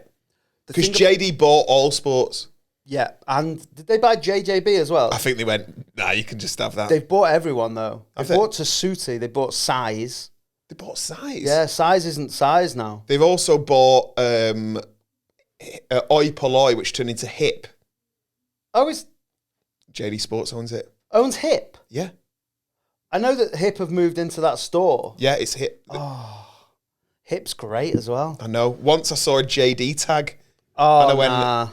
Because JD bought All Sports. Yeah, and did they buy JJB as well? I think they went, "Nah, you can just have that." They've bought everyone though. They bought Tessuti, they bought Size. They bought Size? Yeah, Size isn't Size now. They've also bought Oi Polloi, which turned into Hip. Oh, it's JD Sports owns it. owns Hip. Yeah. I know that Hip have moved into that store. Yeah, it's Hip. Hip's great as well. I know. Once I saw a JD tag. Oh, and I went, nah.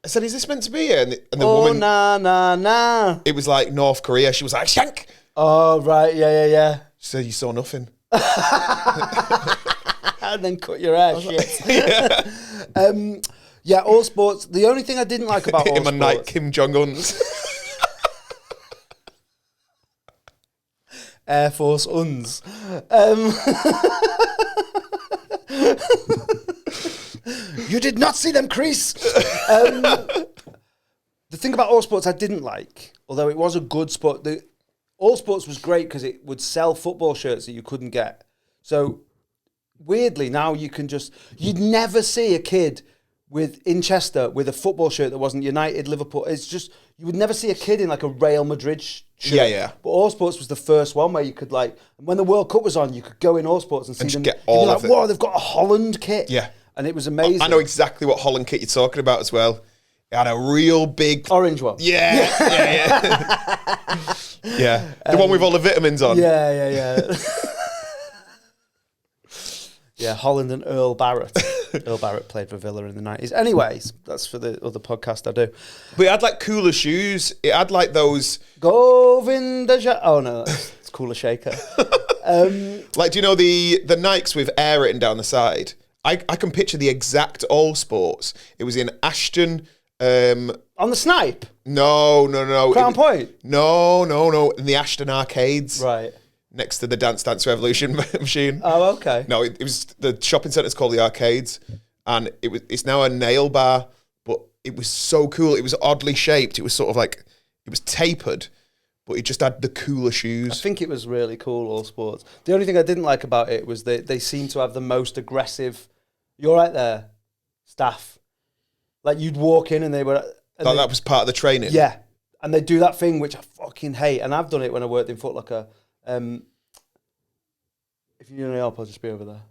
I said, is this meant to be here? And the Oh, woman, nah. it was like North Korea. She was like, shank. Oh, right. Yeah. She said, you saw nothing. And then cut your hair, shit. Yeah, all sports. The only thing I didn't like about all in my sports... night, Kim Jong-un's. Air Force Uns. You did not see them crease. The thing about all sports I didn't like, although it was a good sport, all sports was great because it would sell football shirts that you couldn't get. So weirdly, now you'd never see a kid in Chester with a football shirt that wasn't United, Liverpool. It's just, you would never see a kid in like a Real Madrid shirt. Yeah. But All Sports was the first one where you could when the World Cup was on, you could go in All Sports and see them. Get all you'd be of it. Whoa, they've got a Holland kit. Yeah. And it was amazing. I know exactly what Holland kit you're talking about as well. It had a real big... Orange one. Yeah. Yeah. The one with all the vitamins on. Yeah. Yeah, Holland and Earl Barrett. Earl Barrett played for Villa in the 90s. Anyways, that's for the other podcast I do. But it had like cooler shoes. It had like those... Govinda... Oh, no, it's Cooler Shaker. Like, do you know the Nikes with air written down the side? I can picture the exact All Sports. It was in Ashton... On the Snipe? No. Crown Point? No. In the Ashton Arcades. Right. Next to the Dance Revolution machine. Oh, okay. No, it was the shopping centre's called the Arcades, and it's now a nail bar. But it was so cool. It was oddly shaped. It was sort of like it was tapered, but it just had the cooler shoes. I think it was really cool, All Sports. The only thing I didn't like about it was that they seemed to have the most aggressive. You're right there, staff. Like you'd walk in and they were. That was part of the training. Yeah, and they do that thing which I fucking hate, and I've done it when I worked in Foot Locker. If you need any help, I'll just be over there.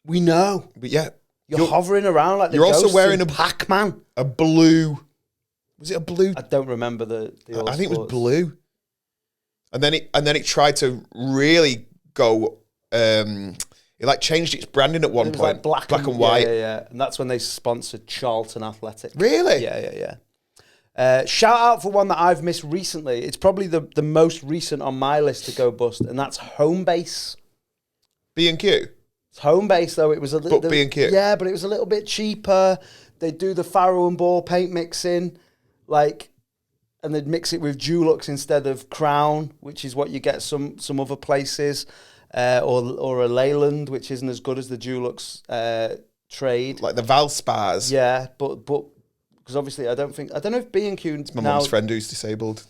We know. But yeah. You're hovering around like the You're also wearing a Pac-Man. A blue... Was it a blue? I don't remember the I think it was blue. And then it tried to really go... it like changed its branding at one point. Like black and white. Yeah. And that's when they sponsored Charlton Athletic. Really? Yeah. Shout out for one that I've missed recently. It's probably the most recent on my list to go bust, and that's Homebase. B&Q? It's Homebase, though. It was a little... But B&Q? Yeah, but it was a little bit cheaper. They do the Farrow and Ball paint mixing, and they'd mix it with Dulux instead of Crown, which is what you get some other places, or a Leyland, which isn't as good as the Dulux trade. Like the Valspars? Yeah, but... Because obviously, I don't know if B&Q... It's my mum's friend who's disabled.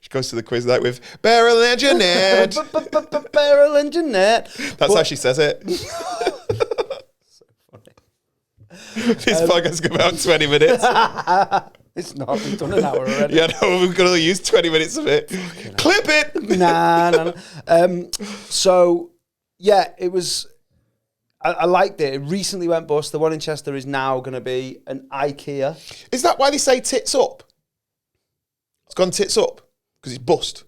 She goes to the quiz night with Beryl and Jeanette. Beryl and Jeanette. That's how she says it. So funny. This podcast got about 20 minutes. It's not. We've done an hour already. Yeah, no, we've got to use 20 minutes of it. Clip it! Nah. So, yeah, it was... I liked it. It recently went bust. The one in Chester is now going to be an IKEA. Is that why they say tits up? It's gone tits up? Because it's bust?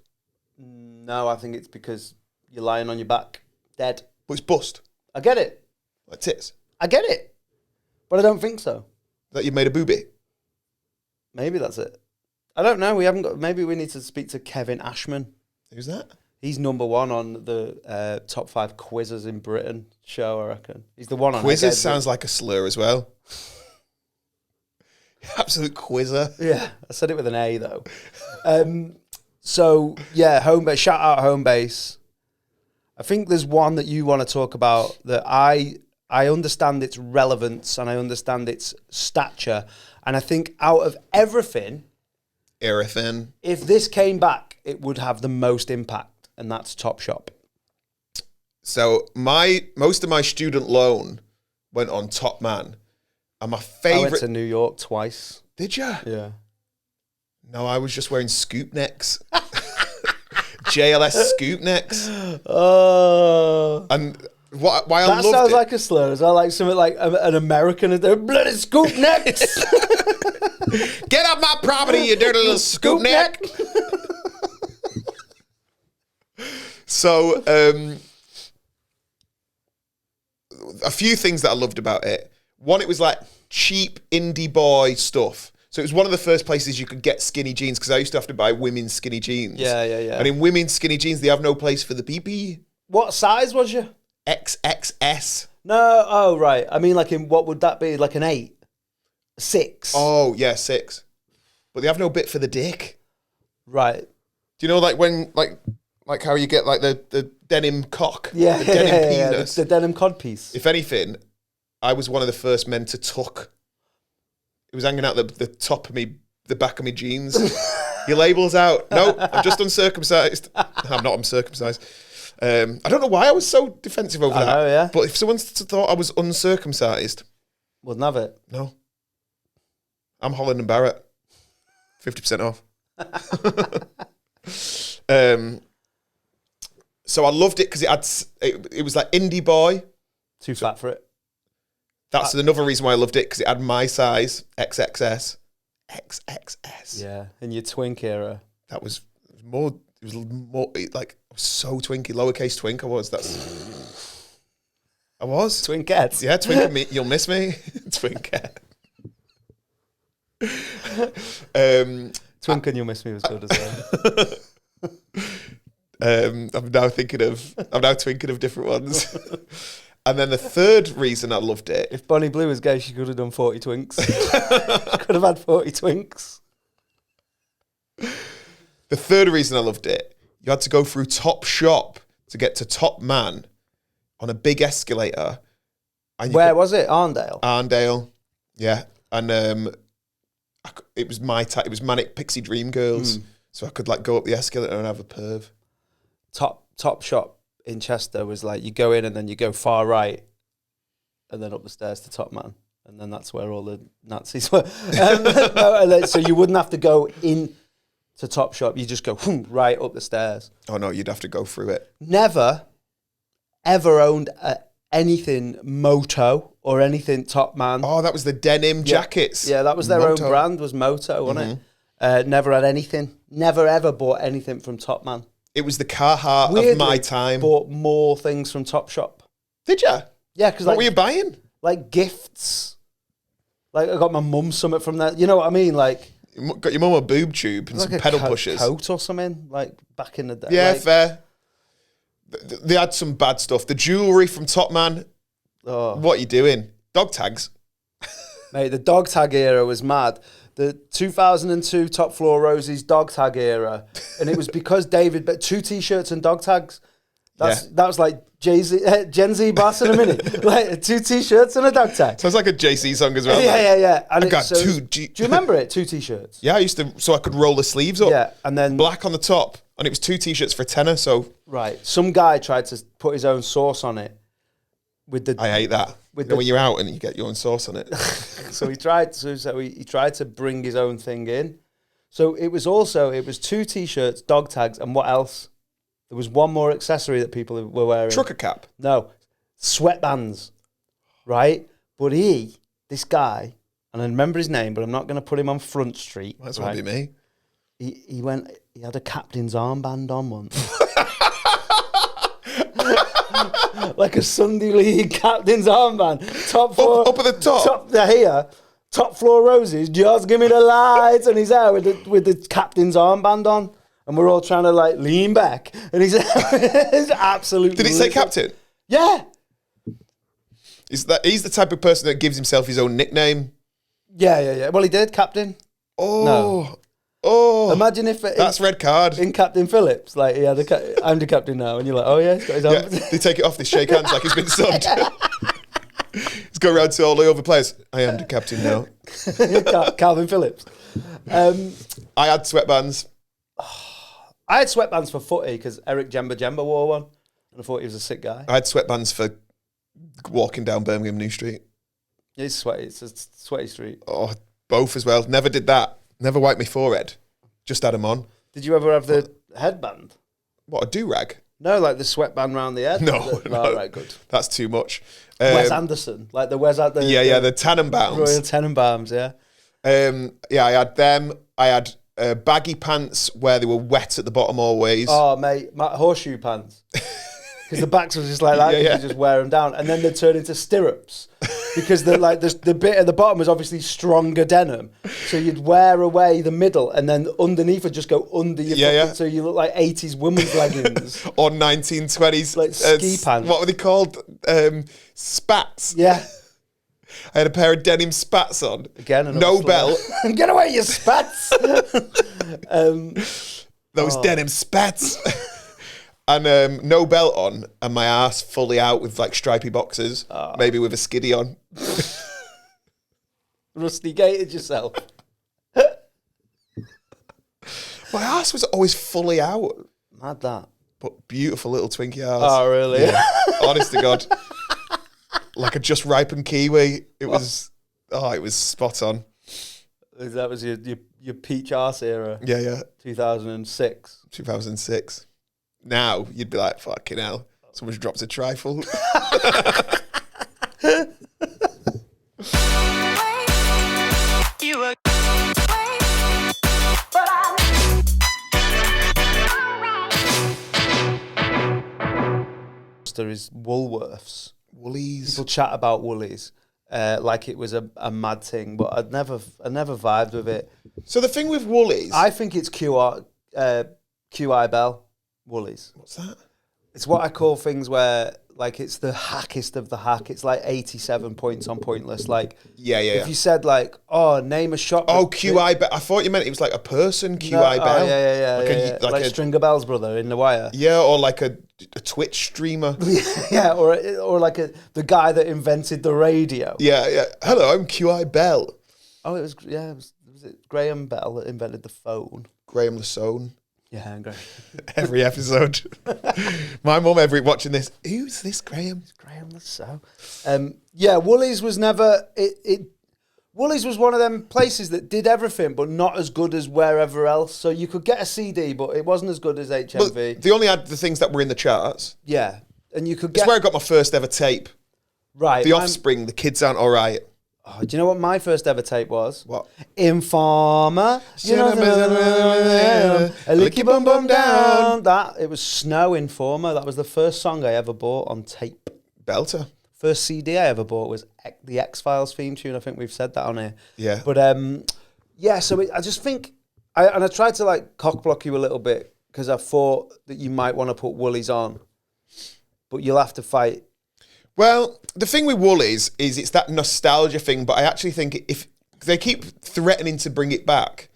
No, I think it's because you're lying on your back, dead. But it's bust? I get it. Like tits? I get it. But I don't think so. That you made a boobie? Maybe that's it. I don't know. We haven't got... Maybe we need to speak to Kevin Ashman. Who's that? He's number one on the top 5 quizzes in Britain show, I reckon. He's the one on... Quizzes sounds like a slur as well. Absolute quizzer. Yeah, I said it with an A, though. So, yeah, Homebase. Shout out Homebase. I think there's one that you want to talk about that I understand its relevance and I understand its stature. And I think out of everything... if this came back, it would have the most impact. And that's Topshop. So most of my student loan went on Topman. And my favourite... I went to New York twice. Did you? Yeah. No, I was just wearing scoop necks. JLS scoop necks. Oh. And Why I That loved sounds it. like a slur as well, like something like an American and they're bloody scoop necks. Get off my property, you dirty little scoop neck. So, a few things that I loved about it. One, it was like cheap indie boy stuff. So it was one of the first places you could get skinny jeans because I used to have to buy women's skinny jeans. Yeah. And in women's skinny jeans, they have no place for the PP. What size was you? XXS. No, oh right. I mean, like in what would that be? Like an 8, 6. Oh yeah, 6. But they have no bit for the dick. Right. Do you know like when like how you get like the denim cock? Yeah, the denim penis. The denim codpiece. If anything, I was one of the first men to tuck. It was hanging out the top of me, the back of my jeans. Your label's out. No, I'm just uncircumcised. I'm not uncircumcised. I don't know why I was so defensive over that. I know, yeah. But if someone thought I was uncircumcised, wouldn't have it. no. I'm Holland and Barrett. 50% off. So I loved it because it was like indie boy. Too fat for it. That's another reason why I loved it, because it had my size, XXS. XXS. Yeah, in your twink era. It was more, like, I was so twinky, lowercase twink I was. I was. Twinkette. Yeah, twink me, you'll miss me. Twinkette. Twink and You'll Miss Me was good as well. I'm now thinking of different ones. And then the third reason I loved it. If Bonnie Blue was gay, she could have done 40 twinks. Could have had 40 twinks. The third reason I loved it, you had to go through Topshop to get to Topman on a big escalator. And Where was it? Arndale? Arndale, yeah. And it was it was Manic Pixie Dream Girls. So I could like go up the escalator and have a perv. Topshop in Chester was like, you go in and then you go far right and then up the stairs to Topman. And then that's where all the Nazis were. So you wouldn't have to go in to Topshop. You just go right up the stairs. Oh no, you'd have to go through it. Never, ever owned anything Moto or anything Topman. Oh, that was the denim jackets. Yeah, that was their Moto. own brand, was Moto, wasn't it? Never had anything. Never ever bought anything from Topman. It was the Carhartt Weirdly, of my time. Bought more things from Topshop. Did you? Yeah, because What were you buying? like gifts. Like I got my mum something from there. You know what I mean? Like Got your mum a boob tube and like some a pedal pushers. coat or something. Like back in the day. Yeah, like, fair. They had some bad stuff. The jewellery from Topman. Oh. What are you doing? Dog tags. Mate, the dog tag era was mad. The 2002 Top Floor Roses dog tag era, and it was because David, but 2 t-shirts and dog tags. That was like Gen Z boss in a minute. Like 2 t-shirts and a dog tag. Sounds like a JC song as well. Yeah. And I got so, 2 do you remember it? 2 t-shirts. Yeah, I used to, so I could roll the sleeves up. Yeah, and then Black on the top, and it was 2 t-shirts for a tenner. So right, some guy tried to put his own sauce on it with the. I hate that. When you're out and you get your own sauce on it. So he tried. He tried to bring his own thing in. So it was 2 t-shirts, dog tags, and what else? There was one more accessory that people were wearing. Trucker cap. No, sweatbands, right? But this guy, and I remember his name, but I'm not going to put him on Front Street. Might as well be me. He had a captain's armband on once. Like a Sunday League captain's armband. Top floor. Up at the top. Top Floor Roses, just give me the lights. And he's there with the captain's armband on. And we're all trying to like lean back. And he's absolutely. Did it say captain? Yeah. He's the type of person that gives himself his own nickname. Yeah. Well, he did, captain. Oh. No. Oh. Imagine if that's red card. In Captain Phillips, like he had I'm the captain now, and you're like, oh yeah, he's got his arm. Yeah, they take it off, they shake hands like he's been subbed. He's go around to all the other players. I am the captain now. Calvin Phillips. I had sweatbands. I had sweatbands for footy because Eric Jemba wore one, and I thought he was a sick guy. I had sweatbands for walking down Birmingham New Street. He's sweaty. It's a sweaty street. Oh, both as well. Never did that. Never wiped my forehead. Just had them on. Did you ever have the headband? What, a do-rag? No, like the sweatband round the head. No, no. Right, good. That's too much. Wes Anderson, like the Wes. The The Tannenbaums. Royal Tenenbaums, yeah. I had them. I had baggy pants where they were wet at the bottom always. Oh, mate, my horseshoe pants. Because the backs were just like that, you just wear them down. And then they turn into stirrups. Because the bit at the bottom was obviously stronger denim. So you'd wear away the middle and then underneath would just go under your so you look like 80s women's leggings. Or 1920s. Like ski pants. What were they called? Spats. Yeah. I had a pair of denim spats on. Again, no belt. Get away, you spats! Those denim spats. And no belt on, and my ass fully out with like stripy boxers, maybe with a skiddy on. Rusty gated yourself. My ass was always fully out. Mad that. But beautiful little Twinkie ass. Oh, really? Yeah. Honest to God. Like a just ripened kiwi. It was spot on. That was your peach arse era? Yeah. 2006. 2006. Now, you'd be like, fucking hell, someone's dropped a trifle. There is Woolworths. Woolies. People chat about Woolies like it was a mad thing, but I never vibed with it. So the thing with Woolies... I think it's QI Bell. Woolies. What's that? It's what I call things where, like, it's the hackest of the hack. It's like 87 points on Pointless. Like, if you said, like, name a shop. Oh, QI Bell. I thought you meant it was like a person, QI Bell. Yeah. Like Stringer Bell's brother in The Wire. Yeah, or like a Twitch streamer. Yeah, or like the guy that invented the radio. Yeah. Hello, I'm QI Bell. Oh, was it Graham Bell that invented the phone? Graham Lasone. Yeah, great. Every episode. My mum, watching this, who's this Graham? It's Graham Lasone. Woolies was never... Woolies was one of them places that did everything, but not as good as wherever else. So you could get a CD, but it wasn't as good as HMV. But they only had the things that were in the charts. Yeah, and you could get... That's where I got my first ever tape. Right. The Offspring, The Kids Aren't Alright. Oh, do you know what my first ever tape was? What? Informer. You know, a licky bum bum down. It was Snow Informer. That was the first song I ever bought on tape. Belter. First CD I ever bought was the X-Files theme tune. I think we've said that on here. Yeah. But so I just think, I tried to like cock block you a little bit because I thought that you might want to put Woolies on, but you'll have to fight. Well, the thing with Woolies is it's that nostalgia thing, but I actually think if they keep threatening to bring it back,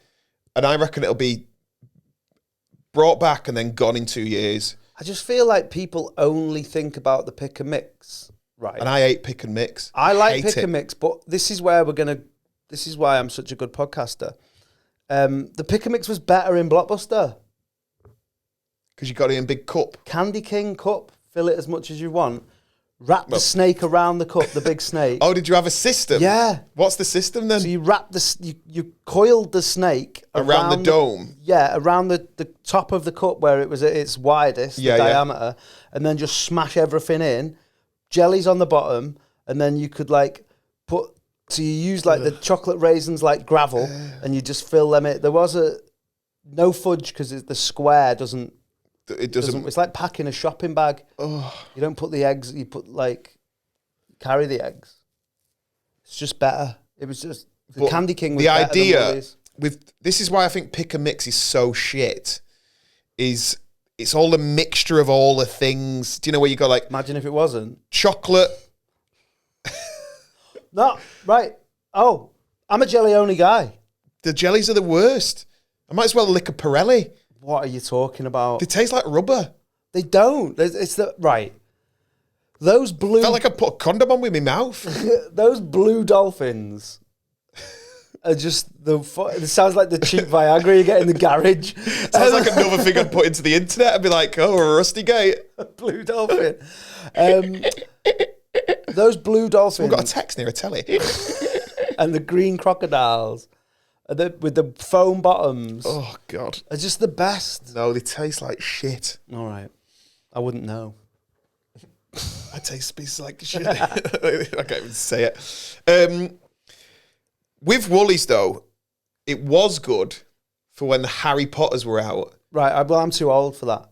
and I reckon it'll be brought back and then gone in 2 years. I just feel like people only think about the pick and mix, right? And I hate pick and mix. I like pick and mix, but this is why I'm such a good podcaster. The pick and mix was better in Blockbuster. Because you got it in big cup. Candy King cup, fill it as much as you want. Wrap the snake around the cup, the big snake. Oh, did you have a system? Yeah. What's the system then? So you wrap you coiled the snake around the dome. Around the top of the cup where it was at its widest, the diameter, and then just smash everything in. Jellies on the bottom, and then you could like put. So you use like the chocolate raisins like gravel, and you just fill them in. There was no fudge because the square doesn't. It doesn't. It's like packing a shopping bag. Oh. You don't put the eggs. You put carry the eggs. It's just better. It was just the Candy King. Was the better idea than Woolies. with this is why I think pick and mix is so shit. Is it's all a mixture of all the things. Do you know where you go like? Imagine if it wasn't chocolate. No, right. Oh, I'm a jelly only guy. The jellies are the worst. I might as well lick a Pirelli. What are you talking about? They taste like rubber. They don't. It's the right. Those blue. Felt like I put a condom on with my mouth. Those blue dolphins are just it sounds like the cheap Viagra you get in the garage. Sounds like another thing I'd put into the internet. I'd be like, oh, a rusty gate. Blue dolphin. Those blue dolphins. Someone got a text near a telly. And the green crocodiles. With the foam bottoms. Oh, God. Are just the best. No, they taste like shit. All right. I wouldn't know. I taste pieces like shit. I can't even say it. With Woolies, though, it was good for when the Harry Potters were out. Right, I'm too old for that.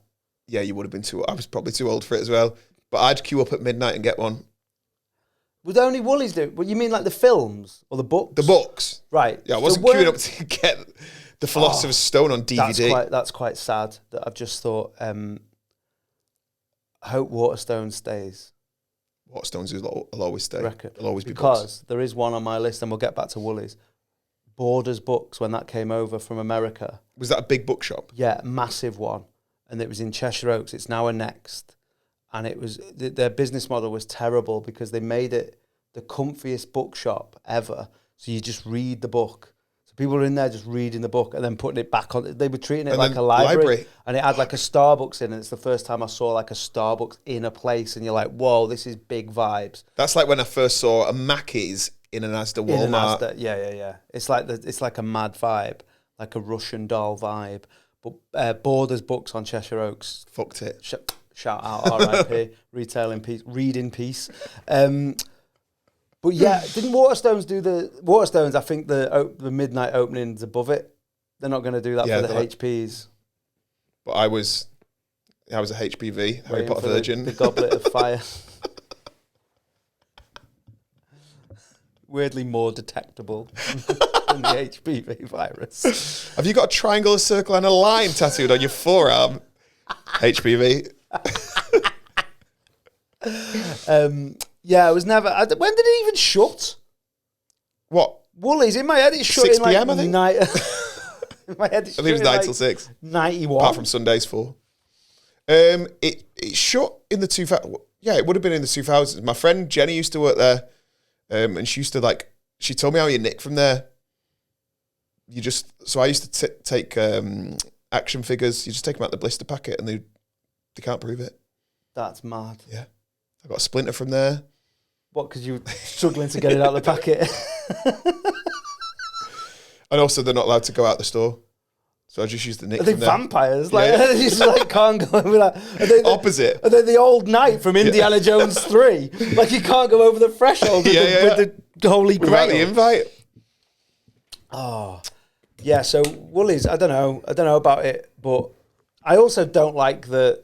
Yeah, you would have been too. I was probably too old for it as well. But I'd queue up at midnight and get one. Would only Woolies do? What you mean, like the films or the books? The books, right? Yeah, I wasn't queuing up to get the Philosopher's Stone on DVD. That's quite sad. That I've just thought. I hope Waterstone stays. Waterstones will always stay. There'll always be because books. There is one on my list, and we'll get back to Woolies. Borders Books, when that came over from America. Was that a big bookshop? Yeah, massive one. And it was in Cheshire Oaks. It's now a Next. And it was their business model was terrible because they made it the comfiest bookshop ever. So you just read the book. So people were in there just reading the book and then putting it back on. They were treating it like a library. And it had like a Starbucks in it. It's the first time I saw like a Starbucks in a place. And you're like, whoa, this is big vibes. That's like when I first saw a Mackey's in an Asda Walmart. In an Asda, yeah. It's like a mad vibe, like a Russian doll vibe. But Borders Books on Cheshire Oaks. Fucked it. Shout out R.I.P. Retail in peace. Read in peace. But yeah, didn't Waterstones do the... Waterstones, I think the midnight opening's above it. They're not going to do that for the HPs. But I was a HPV, Harry Potter virgin. The Goblet of Fire. Weirdly more detectable than the HPV virus. Have you got a triangle, a circle and a line tattooed on your forearm? HPV. Yeah, it was never... when did it even shut? What? Woolies, in my head it shut 6 in like PM, I think. In my head it shut I think it was 9 like till 6. 91. Apart from Sundays 4. It shut in the 2000s. Yeah, it would have been in the 2000s. My friend Jenny used to work there. And she used to she told me how you nick from there. So I used to take action figures. You just take them out the blister packet and they can't prove it. That's mad. Yeah. I got a splinter from there. What, because you were struggling to get it out of the packet? And also they're not allowed to go out the store. So I just used the nick Are they from there. vampires? Like, yeah. You just can't go over that. Opposite. Are they the old knight from Indiana Jones 3? Like you can't go over the threshold with the Holy Grail. Without the invite. Oh. Yeah, so Woolies, I don't know about it, but I also don't like the...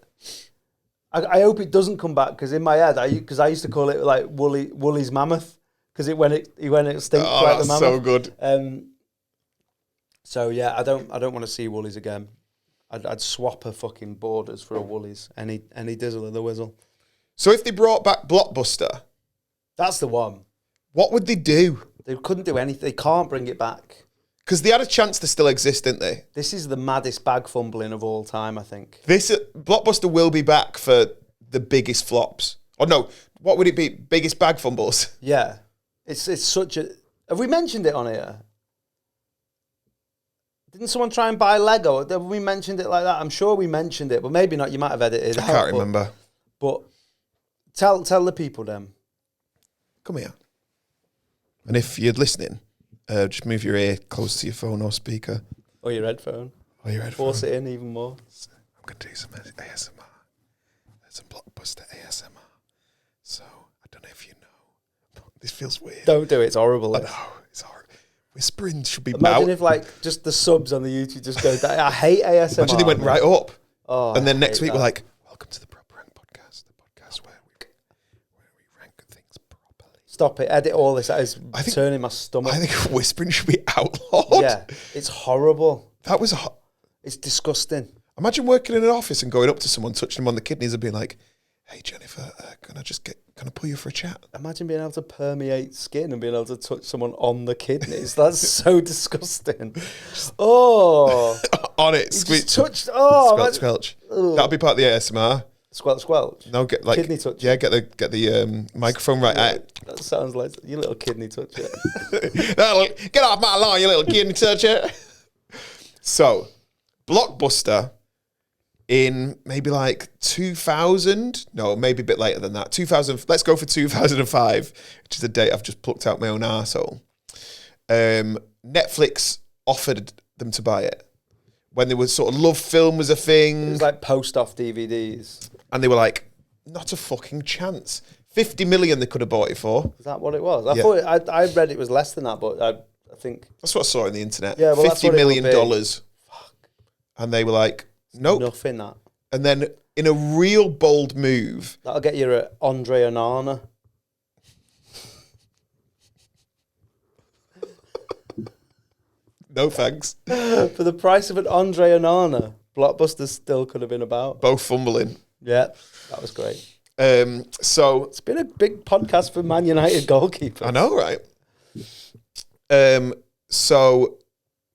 I hope it doesn't come back, because in my head, because I used to call it like Woolies Mammoth, because when it stinks like the mammoth. So good. So yeah, I don't want to see Woolies again. I'd swap a fucking Borders for a Woolies. Any dizzle of the whizzle. So if they brought back Blockbuster, that's the one. What would they do? They couldn't do anything. They can't bring it back. Because they had a chance to still exist, didn't they? This is the maddest bag fumbling of all time, I think. Blockbuster will be back for the biggest flops. Or no, what would it be? Biggest bag fumbles? Yeah. It's such a... Have we mentioned it on here? Didn't someone try and buy Lego? Have we mentioned it like that? I'm sure we mentioned it, but maybe not. You might have edited. I can't remember. But tell the people then. Come here. And if you're listening, just move your ear close to your phone or speaker. Or your headphone. Force it in even more. I'm going to do some ASMR. There's some Blockbuster ASMR. So, I don't know if you know. This feels weird. Don't do it. It's horrible. I know. It's horrible. Whispering should be Imagine if just the subs on the YouTube just go down. I hate ASMR. Imagine they went right up. Oh, and then next week we're like, welcome to the Proper Rank Podcast, the podcast where we rank things properly. Stop it. Edit all this. That is turning my stomach. I think whispering should be outlawed. Yeah. It's horrible. That was it's disgusting. Imagine working in an office and going up to someone, touching them on the kidneys and being like, hey, Jennifer, can I pull you for a chat? Imagine being able to permeate skin and being able to touch someone on the kidneys. That's so disgusting. Oh. On it. Squeeze. Touched. Oh. Squelch, squelch. That'll be part of the ASMR. Squelch, squelch. No, get like kidney touch. Yeah, get the microphone right out. That sounds like your little kidney toucher. Get off my lawn, you little kidney toucher. So, Blockbuster in maybe like 2000, no, maybe a bit later than that. 2000. Let's go for 2005, which is the date I've just plucked out my own arsehole. Netflix offered them to buy it when there was sort of Love Film was a thing. It was like post-off DVDs. And they were like, not a fucking chance. 50 million they could have bought it for. Is that what it was? I thought I read it was less than that, but I think that's what I saw on the internet. Yeah, well, $50 million. Fuck. And they were like, nope. Nothing that. And then in a real bold move, that'll get you at Andre Onana. No thanks. For the price of an Andre Onana, Blockbuster still could have been about. Both fumbling. Yeah, that was great. So it's been a big podcast for Man United goalkeeper. I know, right? So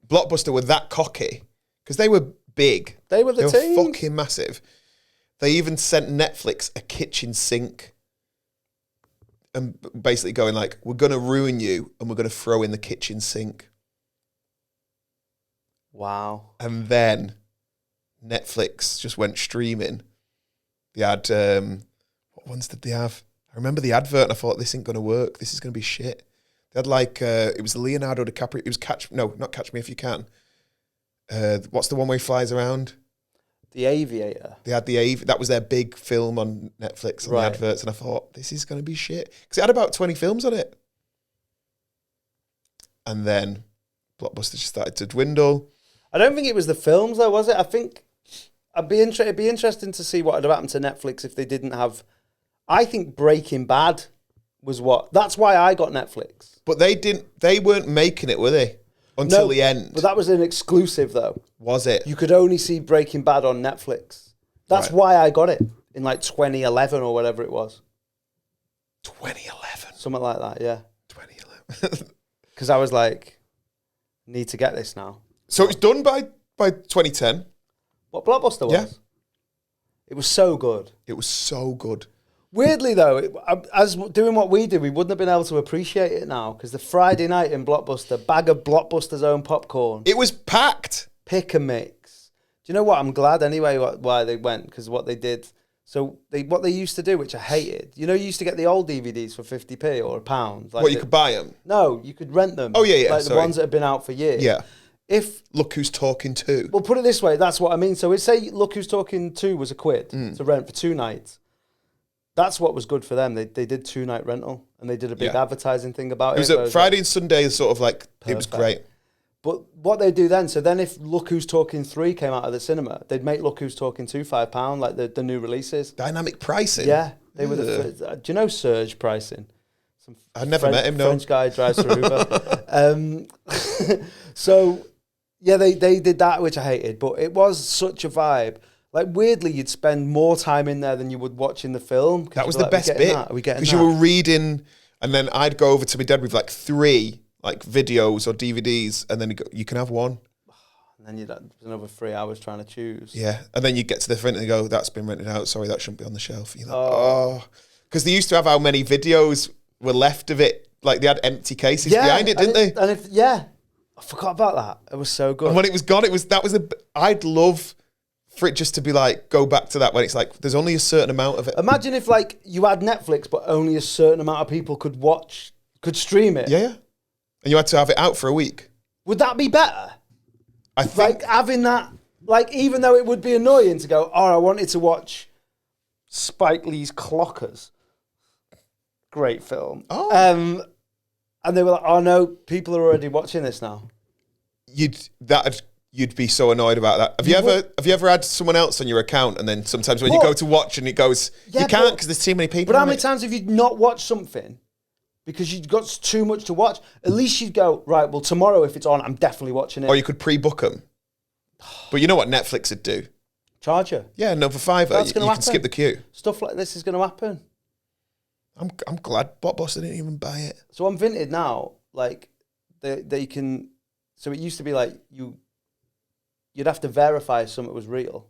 Blockbuster were that cocky because they were big. They were fucking massive. They even sent Netflix a kitchen sink and basically going like, we're going to ruin you and we're going to throw in the kitchen sink. Wow. And then Netflix just went streaming. They had, what ones did they have? I remember the advert and I thought, this ain't going to work. This is going to be shit. They had like, it was Leonardo DiCaprio. It was not Catch Me If You Can. What's the one where he flies around? The Aviator. They had that was their big film on Netflix and the adverts, and I thought, this is going to be shit. Because it had about 20 films on it. And then Blockbuster just started to dwindle. I don't think it was the films though, was it? I think it'd be interesting to see what would have happened to Netflix if they didn't have... I think Breaking Bad was what... That's why I got Netflix. But they weren't making it, were they? Until the end. But that was an exclusive though. Was it? You could only see Breaking Bad on Netflix. That's why I got it in like 2011 or whatever it was. 2011? Something like that, yeah. 2011. Because I was like, need to get this now. So it was done by 2010. What Blockbuster was? Yeah. It was so good. It was so good. Weirdly though, as doing what we do, we wouldn't have been able to appreciate it now because the Friday night in Blockbuster, bag of Blockbuster's own popcorn. It was packed. Pick and mix. Do you know what? I'm glad anyway why they went, because what they did. So what they used to do, which I hated, you used to get the old DVDs for 50p or £1. Like you could buy them? No, you could rent them. Oh yeah, like the ones that have been out for years. Yeah. If Look Who's Talking 2. Well, put it this way, that's what I mean. So say Look Who's Talking 2 was £1 to rent for 2 nights. That's what was good for them. They did 2-night rental and they did a big advertising thing about it. It was a Friday and Sunday, sort of like, perfect. It was great. But what they do then, so then if Look Who's Talking 3 came out of the cinema, they'd make Look Who's Talking 2 £5, like the new releases. Dynamic pricing? Yeah. They were do you know surge pricing? I've never met him, no. French guy drives for Uber. So, yeah, they did that, which I hated, but it was such a vibe. Like, weirdly, you'd spend more time in there than you would watching the film. That was the best bit. Are we getting that? Because you were reading, and then I'd go over to my dad with like 3 like videos or DVDs, and then you can have one. And then you'd have another 3 hours trying to choose. Yeah, and then you get to the front and you go, that's been rented out. Sorry, that shouldn't be on the shelf. You're like, because they used to have how many videos were left of it. Like they had empty cases behind it, didn't they? And I forgot about that. It was so good. And when it was gone, I'd love for it just to be like, go back to that when it's like, there's only a certain amount of it. Imagine if like you had Netflix, but only a certain amount of people could stream it. Yeah. And you had to have it out for a week. Would that be better? I think. Like having that, like even though it would be annoying to go, I wanted to watch Spike Lee's Clockers. Great film. Oh. And they were like, oh no, people are already watching this now. You'd be so annoyed about that. Have you ever had someone else on your account and then sometimes when you go to watch and it goes, you can't because there's too many people. But how many times have you not watched something because you've got too much to watch? At least you'd go, right, well, tomorrow if it's on, I'm definitely watching it. Or you could pre-book them. But you know what Netflix would do? Charge you. Yeah, no, for £5 you can skip the queue. Stuff like this is going to happen. I'm glad Blockbuster didn't even buy it. So on Vinted now, like they can. So it used to be like you'd have to verify if something was real,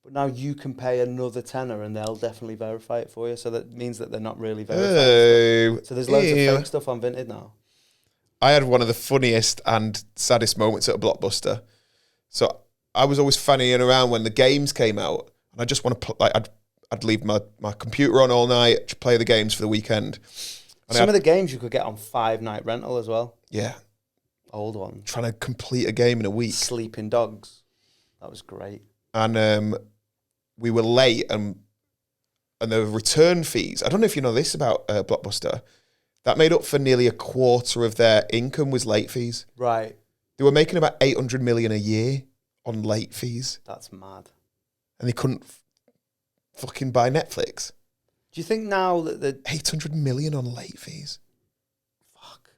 but now you can pay another tenner and they'll definitely verify it for you. So that means that they're not really verified. So there's loads of fake stuff on Vinted now. I had one of the funniest and saddest moments at a Blockbuster. So I was always fannying around when the games came out, and I just want to I'd leave my computer on all night, just play the games for the weekend. And Some of the games you could get on 5-night rental as well. Yeah. Old ones. Trying to complete a game in a week. Sleeping Dogs. That was great. And we were late, and and the return fees. I don't know if you know this about Blockbuster. That made up for nearly a quarter of their income was late fees. Right. They were making about 800 million a year on late fees. That's mad. And they couldn't fucking buy Netflix. Do you think now that the 800 million on late fees? fuck?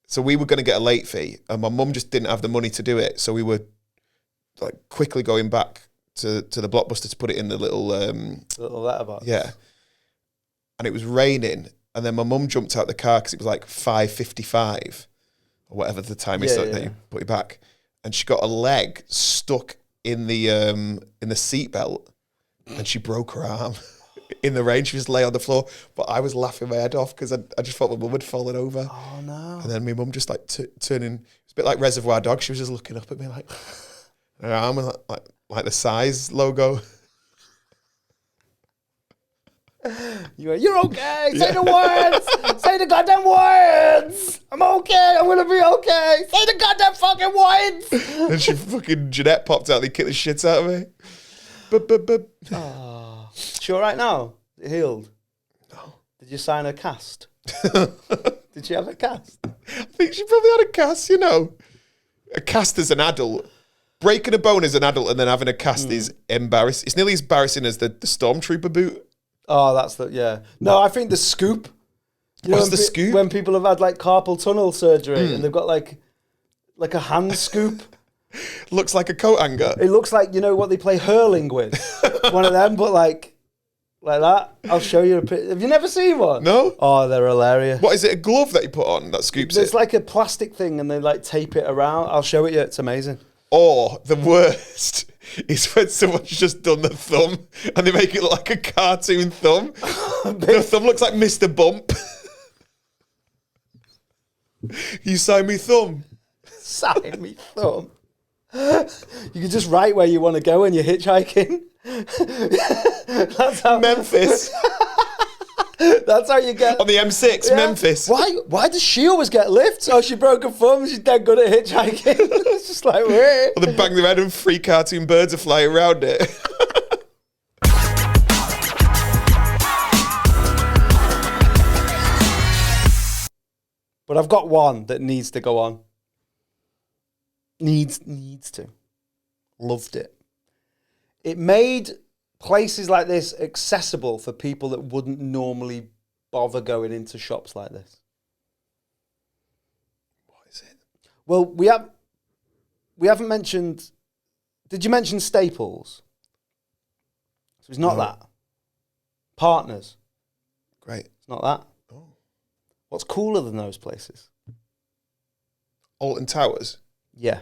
So we were going to get a late fee, and my mum just didn't have the money to do it. So we were like quickly going back to the Blockbuster to put it in the little Little letterbox. yeah. And it was raining, and then my mum jumped out the car because it was like 5:55 or whatever the time is that you put it back, and she got a leg stuck in the seat belt, and she broke her arm in the rain. She just lay on the floor, but I was laughing my head off because I just thought my mum had fallen over. Oh no! And then my mum just like turning. It's a bit like Reservoir Dogs. She was just looking up at me like her arm was like the size logo. You're okay. Say the words. Say the goddamn words. I'm okay. I'm gonna be okay. Say the goddamn fucking words. And she fucking Jeanette popped out. They kicked the shit out of me. Oh. She all right now? Is it healed? No. Did you sign a cast? Did she have a cast? I think she probably had a cast. You know, a cast as an adult. Breaking a bone as an adult and then having a cast is embarrassing. It's nearly as embarrassing as the Stormtrooper boot. Oh, that's the yeah. No, I think the scoop. You What's know, the scoop? When people have had like carpal tunnel surgery and they've got like a hand scoop. Looks like a coat hanger. It looks like, you know what they play hurling with? One of them, but like that. I'll show you a picture. Have you never seen one? No. Oh, they're hilarious. What is it? A glove that you put on that scoops It's it? like a plastic thing and they like tape it around. I'll show it you. It's amazing. Or the worst is when someone's just done the thumb and they make it look like a cartoon thumb. The thumb looks like Mr. Bump. You sign me thumb. Sign me thumb. You can just write where you want to go when you're hitchhiking. That's how Memphis. That's how you get On the M6, Yeah. Memphis. Why does she always get lifts? Oh, she broke her thumb. She's dead good at hitchhiking. It's just like, wait. Or they bang their head and 3 cartoon birds are flying around it. But I've got one that needs to go on. Needs to. Loved it. It made places like this accessible for people that wouldn't normally bother going into shops like this. What is it? Well, we haven't mentioned. Did you mention Staples? So it's not that. Partners. Great. It's not that. Oh. What's cooler than those places? Alton Towers. Yeah.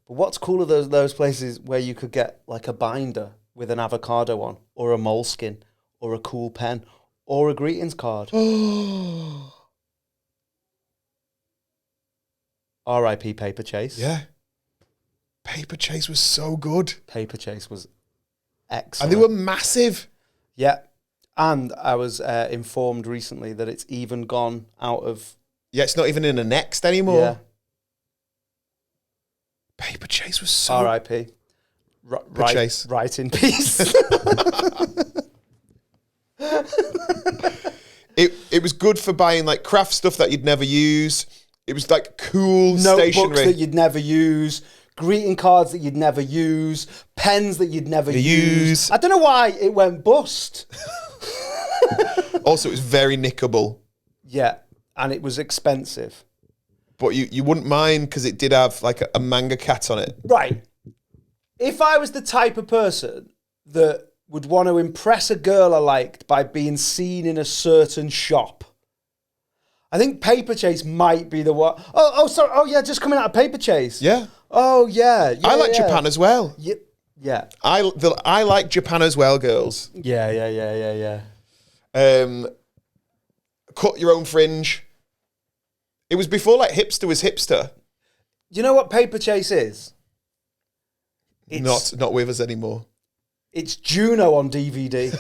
But what's cooler than those places where you could get like a binder with an avocado on, or a moleskin, or a cool pen, or a greetings card? R.I.P. Paperchase. Yeah. Paperchase was so good. Paperchase was And excellent. they were massive. Yeah. And I was informed recently that it's even gone out of... Yeah, it's not even in a Next anymore. Yeah. Paperchase was so... R.I.P. Chase. Right in peace. It was good for buying like craft stuff that you'd never use. It was like cool Notebooks stationery. that you'd never use. Greeting cards that you'd never use. Pens that you'd never use. I don't know why it went bust. Also, it was very nickable. Yeah. And it was expensive. But you wouldn't mind because it did have like a manga cat on it. Right. If I was the type of person that would want to impress a girl I liked by being seen in a certain shop, I think Paperchase might be the one. Oh, sorry. Oh, yeah, just coming out of Paperchase. Yeah. Oh, yeah. I like Japan as well. Yeah. I like Japan as well, girls. Yeah. Cut your own fringe. It was before like hipster was hipster. You know what Paperchase is? Not with us anymore. It's Juno on DVD.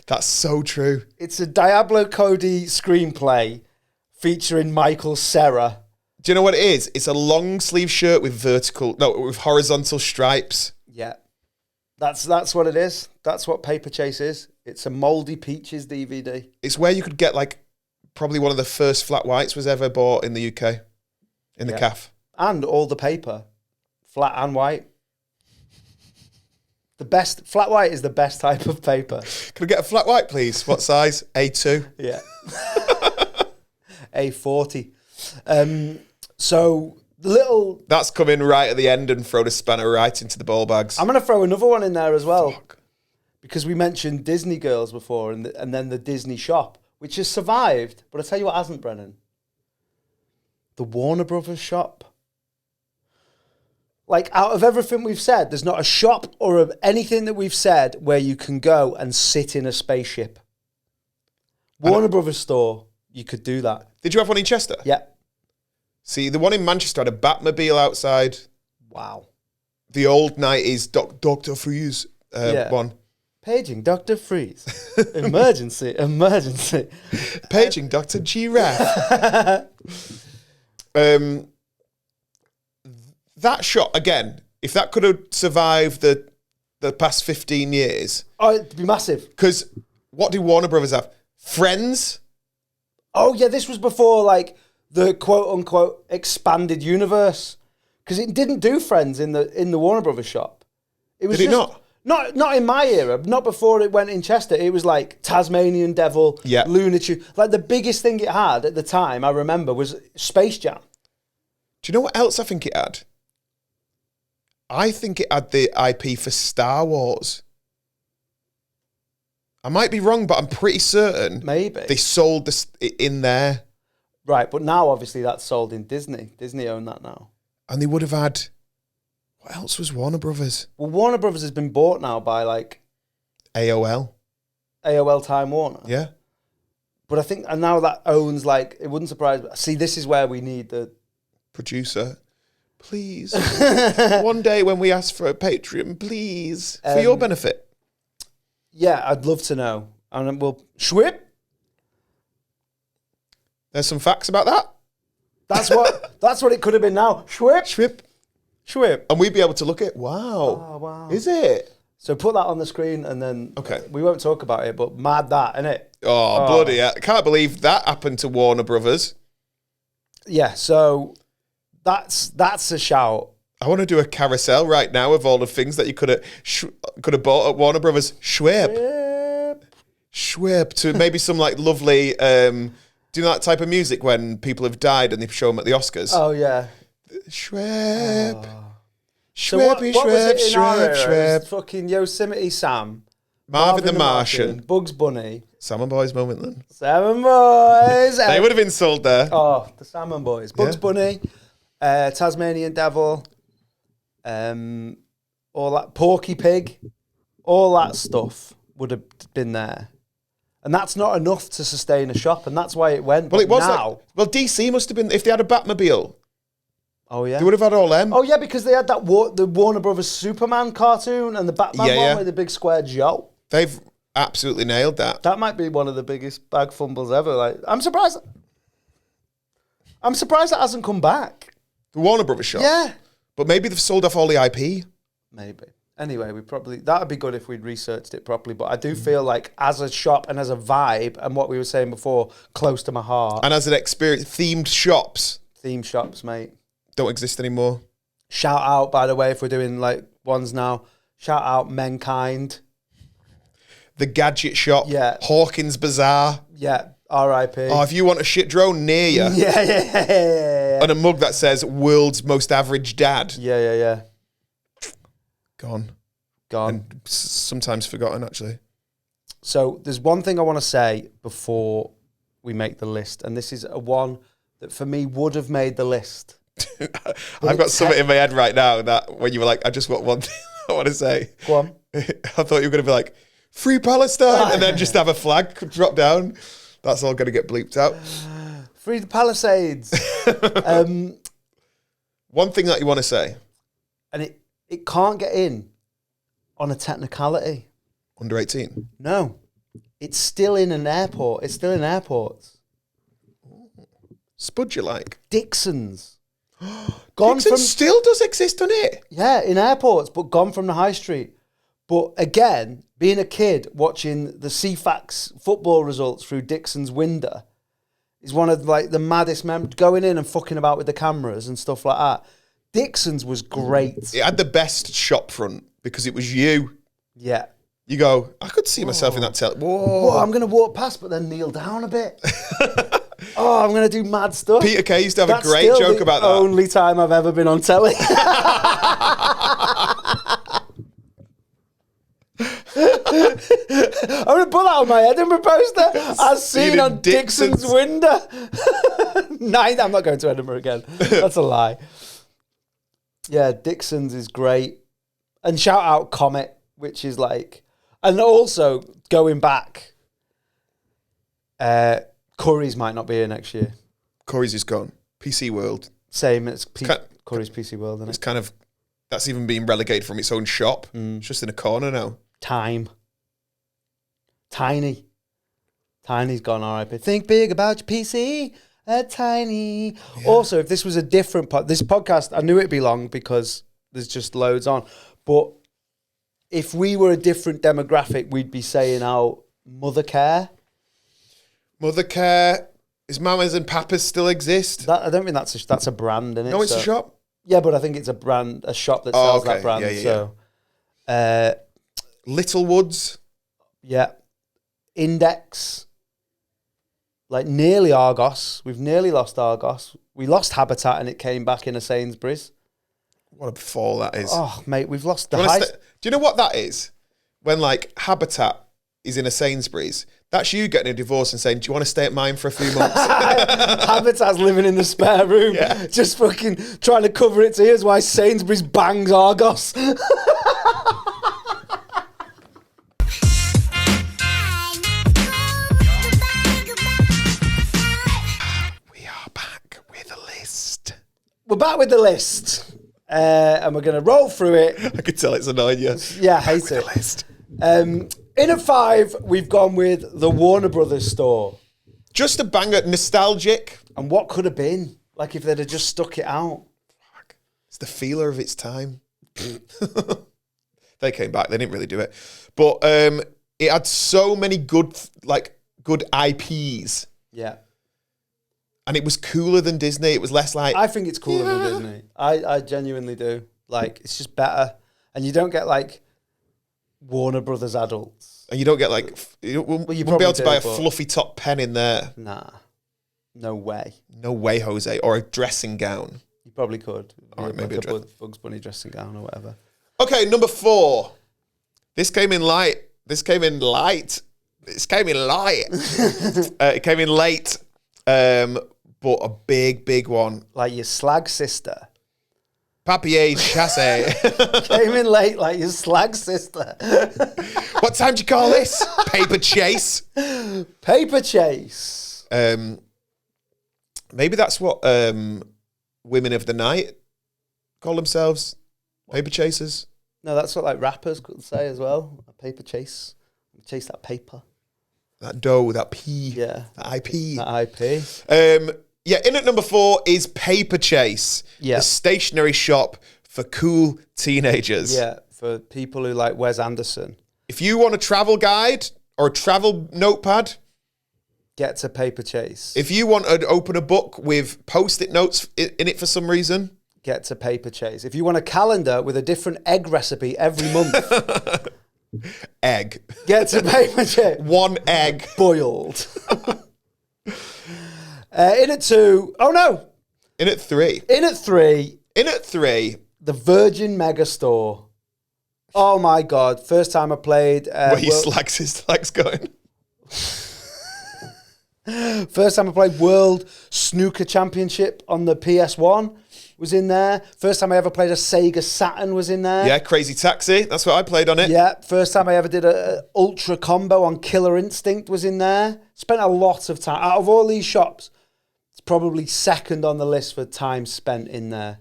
That's so true. It's a Diablo Cody screenplay featuring Michael Cera. Do you know what it is? It's a long sleeve shirt with horizontal stripes. Yeah. That's what it is. That's what Paperchase is. It's a Mouldy Peaches DVD. It's where you could get like probably one of the first flat whites was ever bought in the UK, in the calf. And all the paper, flat and white. The best, flat white is the best type of paper. Can I get a flat white, please? What size? A2? Yeah. A40. So the little... That's coming right at the end and throw the spanner right into the ball bags. I'm going to throw another one in there as well. Fuck. Because we mentioned Disney Girls before and then the Disney shop, which has survived. But I'll tell you what hasn't, Brennan. The Warner Brothers shop. Like, out of everything we've said, there's not a shop or of anything that we've said where you can go and sit in a spaceship. Warner Brothers store, you could do that. Did you have one in Chester? Yeah. See, the one in Manchester had a Batmobile outside. Wow. The old 90s Dr. Freeze one. Paging Dr. Freeze. Emergency. Paging Dr. Giraffe. That shot, again, if that could have survived the past 15 years. Oh, it'd be massive. Because what do Warner Brothers have? Friends? Oh, yeah, this was before, like, the quote-unquote expanded universe. Because it didn't do Friends in the Warner Brothers shop. It was Did it not? Not in my era, not before it went in Chester. It was like Tasmanian Devil, Looney Tunes. Like, the biggest thing it had at the time, I remember, was Space Jam. Do you know what else I think it had? I think it had the IP for Star Wars. I might be wrong, but I'm pretty certain Maybe they sold it in there. Right, but now obviously that's sold in Disney. Disney own that now. And they would have had... What else was Warner Brothers? Well, Warner Brothers has been bought now by like... AOL Time Warner. Yeah. But I think, and now that owns like, it wouldn't surprise me. See, this is where we need the... Producer, please. One day when we ask for a Patreon, please. For your benefit. Yeah, I'd love to know. And we'll... Schwip? There's some facts about that. That's what it could have been now. Schwip? Schwip. And we'd be able to look at, wow. Oh, wow. Is it? So put that on the screen and then... Okay. We won't talk about it, but mad that, innit? Oh, bloody hell. I can't believe that happened to Warner Brothers. Yeah, so that's a shout. I want to do a carousel right now of all the things that you could have bought at Warner Brothers. Schwip. To maybe some like lovely... do you know that type of music when people have died and they show them at the Oscars? Oh, yeah. Schwip. So what was it in our era? It Schwip. was fucking Yosemite Sam. Marvin the Martian. Bugs Bunny. Salmon Boyz moment then. Salmon Boyz. They would have been sold there. Oh, the Salmon Boyz. Bugs Bunny. Tasmanian Devil. All that. Porky Pig. All that stuff would have been there. And that's not enough to sustain a shop, and that's why it went. Well, it was now. Well, DC must have been, if they had a Batmobile. Oh, yeah. They would have had all them. Oh, yeah, because they had the Warner Brothers Superman cartoon and the Batman one with the big square Joe. They've absolutely nailed that. That might be one of the biggest bag fumbles ever. Like, I'm surprised that hasn't come back. The Warner Brothers shop. Yeah. But maybe they've sold off all the IP. Maybe. Anyway, that would be good if we'd researched it properly. But I do feel like as a shop and as a vibe, and what we were saying before, close to my heart. And as an experience, themed shops. Theme shops, mate. Don't exist anymore. Shout out, by the way, if we're doing like ones now, shout out Mankind. The Gadget Shop. Yeah. Hawkins Bazaar. Yeah. R.I.P. Oh, if you want a shit drone near you. Yeah. And a mug that says world's most average dad. Yeah. Gone. And sometimes forgotten, actually. So there's one thing I want to say before we make the list, and this is a one that for me would have made the list. I've got something in my head right now that when you were like, I just got one thing I want to say. Go on. I thought you were going to be like, Free Palestine, and then just have a flag drop down. That's all going to get bleeped out. Free the Palisades. One thing that you want to say. And it can't get in on a technicality. Under 18? No. It's still in an airport. It's still in airports. Spud you like? Dixon's. Dixon's still does exist on it? Yeah, in airports, but gone from the high street. But again, being a kid watching the CFAX football results through Dixon's window is one of like the maddest memories. Going in and fucking about with the cameras and stuff like that. Dixon's was great. It had the best shop front because it was you. Yeah. You go, I could see myself in that telly. Whoa. Whoa, I'm going to walk past, but then kneel down a bit. I'm going to do mad stuff. Peter used to have a great still joke about that. Only time I've ever been on telly. I'm going to put that on my Edinburgh poster. As seen on Dixon's window. I'm not going to Edinburgh again. That's a lie. Yeah, Dixon's is great. And shout out Comet, which is like... And also, going back, Curry's might not be here next year. Curry's is gone. PC World. Same as Curry's PC World, isn't it? It's kind of... That's even been relegated from its own shop. It's just in a corner now. Tiny's gone R.I.P. Think big about your PC, Tiny. Yeah. Also, if this was a different this podcast, I knew it'd be long because there's just loads on. But if we were a different demographic, we'd be saying our mother care. Mother care. Is Mamas and Papas still exist? I don't think that's a brand, innit? No, it's a shop? Yeah, but I think it's a shop that sells that brand. Yeah. Littlewoods. Yeah. Index. Like nearly Argos. We've nearly lost Argos. We lost Habitat and it came back in a Sainsbury's. What a fall that is. Oh, mate, we've lost the Do you know what that is? When like Habitat is in a Sainsbury's, that's you getting a divorce and saying, do you want to stay at mine for a few months? Habitat's living in the spare room, just fucking trying to cover its ears while Sainsbury's bangs Argos. We are back with a list. We're back with the list. And we're going to roll through it. I could tell it's annoying you. Yeah, I hate it. List. In at 5, we've gone with the Warner Brothers store. Just a banger, nostalgic. And what could have been? Like if they'd have just stuck it out. Fuck. It's the feeler of its time. They came back. They didn't really do it. But it had so many good IPs. Yeah. And it was cooler than Disney. It was less like... I think it's cooler than Disney. I genuinely do. Like, it's just better. And you don't get, like, Warner Brothers adults. And you don't get, like... You won't be able to buy a fluffy top pen in there. Nah. No way. No way, Jose. Or a dressing gown. You probably could. All right, maybe like a Bugs Bunny dressing gown or whatever. Okay, number 4. This came in light. It came in late. But a big one. Like your slag sister. Paperchase. Came in late like your slag sister. What time do you call this? Paperchase. Paperchase. Maybe that's what women of the night call themselves. Paper chasers. No, that's what like rappers could say as well. A paper chase. Chase that paper. That dough, that P. Yeah. That IP. That IP. In at number 4 is Paperchase. Yeah. The stationery shop for cool teenagers. Yeah, for people who like Wes Anderson. If you want a travel guide or a travel notepad, get to Paperchase. If you want to open a book with post-it notes in it for some reason, get to Paperchase. If you want a calendar with a different egg recipe every month, egg. Get to Paperchase. 1 egg. Boiled. In at 2. Oh, no. In at 3. In at 3. The Virgin Megastore. Oh, my God. First time I played... where he slags his legs going. First time I played World Snooker Championship on the PS1 was in there. First time I ever played a Sega Saturn was in there. Yeah, Crazy Taxi. That's what I played on it. Yeah, first time I ever did a Ultra Combo on Killer Instinct was in there. Spent a lot of time. Out of all these shops, it's probably second on the list for time spent in there.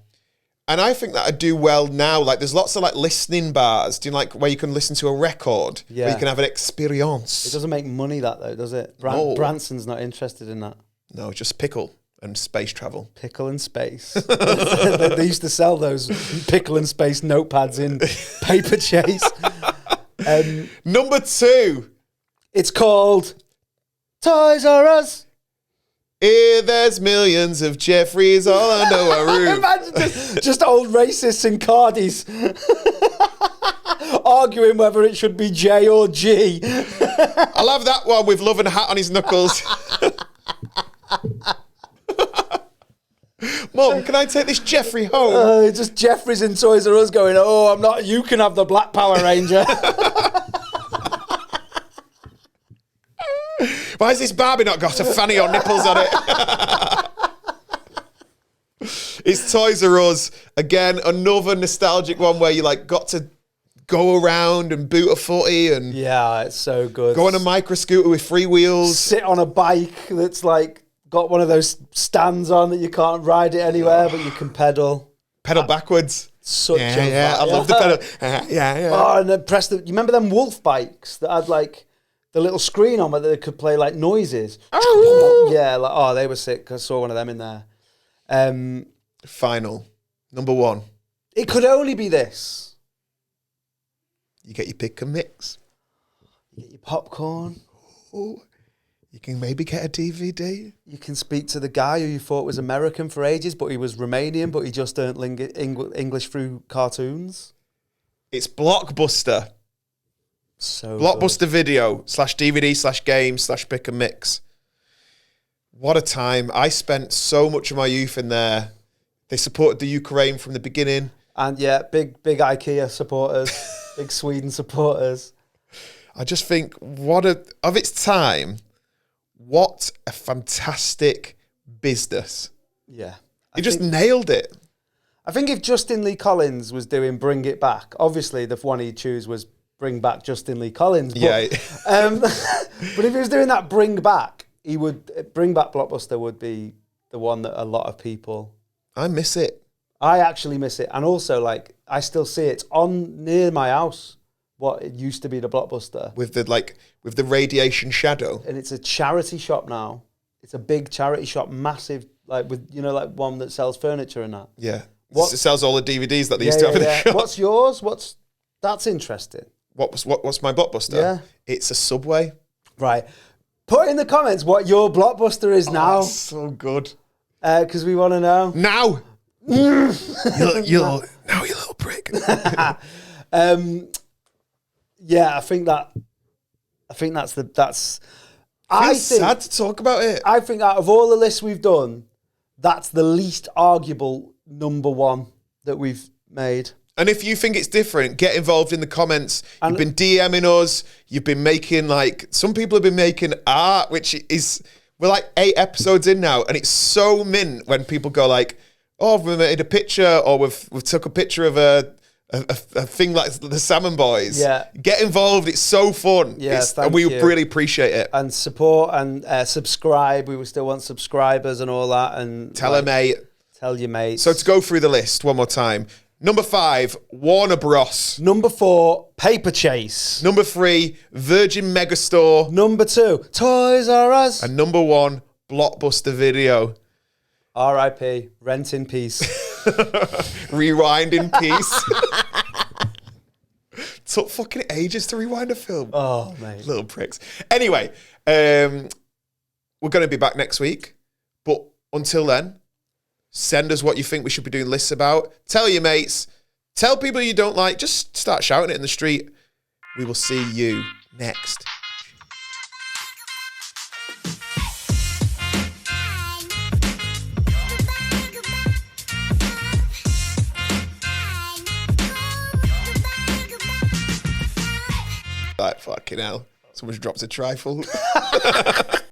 And I think that I'd do well now. Like, there's lots of like listening bars. Do you like where you can listen to a record? Yeah. Where you can have an experience. It doesn't make money that though, does it? No. Branson's not interested in that. No, just pickle and space travel. Pickle and space. They used to sell those pickle and space notepads in Paperchase. Number 2. It's called Toys R Us. Here there's millions of Jeffreys all under a roof. Imagine just old racists and cardies arguing whether it should be J or G. I'll have that one with Love and Hat on his knuckles. Mum, can I take this Jeffrey home? Just Jeffreys and Toys R Us going, oh, I'm not, you can have the Black Power Ranger. Why has this Barbie not got a fanny or nipples on it? It's Toys R Us. Again, another nostalgic one where you like got to go around and boot a footy and Yeah, it's so good. go on a micro scooter with 3 wheels. Sit on a bike that's like got one of those stands on that you can't ride it anywhere, but you can pedal. Pedal backwards. Such Yeah, I love the pedal. Yeah. Oh, and then press the. You remember them Wolf bikes that had like the little screen on where they could play like noises? Yeah, like they were sick. I saw one of them in there. Final. Number 1. It could only be this. You get your pick and mix. You get your popcorn. Ooh. You can maybe get a DVD. You can speak to the guy who you thought was American for ages, but he was Romanian, but he just learned English through cartoons. It's Blockbuster. So Blockbuster Video /DVD/game/pick and mix. What a time. I spent so much of my youth in there. They supported the Ukraine from the beginning. And yeah, big IKEA supporters, big Sweden supporters. I just think, of its time, what a fantastic business. Yeah. He just nailed it. I think if Justin Lee Collins was doing Bring It Back, obviously the one he'd choose was Bring Back Justin Lee Collins. But, Yeah. but if he was doing that Bring Back, Bring Back Blockbuster would be the one that a lot of people... I miss it. I actually miss it. And also, like, I still see it on near my house, what it used to be the Blockbuster. With the radiation shadow. And it's a charity shop now. It's a big charity shop, massive, like with, like one that sells furniture and that. Yeah. It sells all the DVDs that they used to have in the shop. What's yours? That's interesting. What's my Blockbuster? Yeah. It's a Subway. Right. Put in the comments what your Blockbuster is now. That's so good. Because we want to know. Now! you little prick. Yeah, I think that's sad to talk about it. I think out of all the lists we've done, that's the least arguable number 1 that we've made. And if you think it's different, get involved in the comments. You've been DMing us. You've been making some people have been making art, which is, we're like 8 episodes in now. And it's so mint when people go like, oh, we made a picture or we've took a picture of a thing like the Salmon Boyz. Yeah. Get involved. It's so fun. Yeah, and we really appreciate it. And support and subscribe. We still want subscribers and all that. And tell a mate. Tell your mates. So to go through the list one more time. Number 5, Warner Bros. Number 4, Paperchase. Number 3, Virgin Megastore. Number 2, Toys R Us. And number 1, Blockbuster Video. R.I.P. Rent in peace. Rewind in peace. Took fucking ages to rewind a film. Oh, mate. Little pricks. Anyway, we're going to be back next week. But until then, send us what you think we should be doing lists about. Tell your mates. Tell people you don't like. Just start shouting it in the street. We will see you next. Like, fucking hell. Someone's dropped a trifle.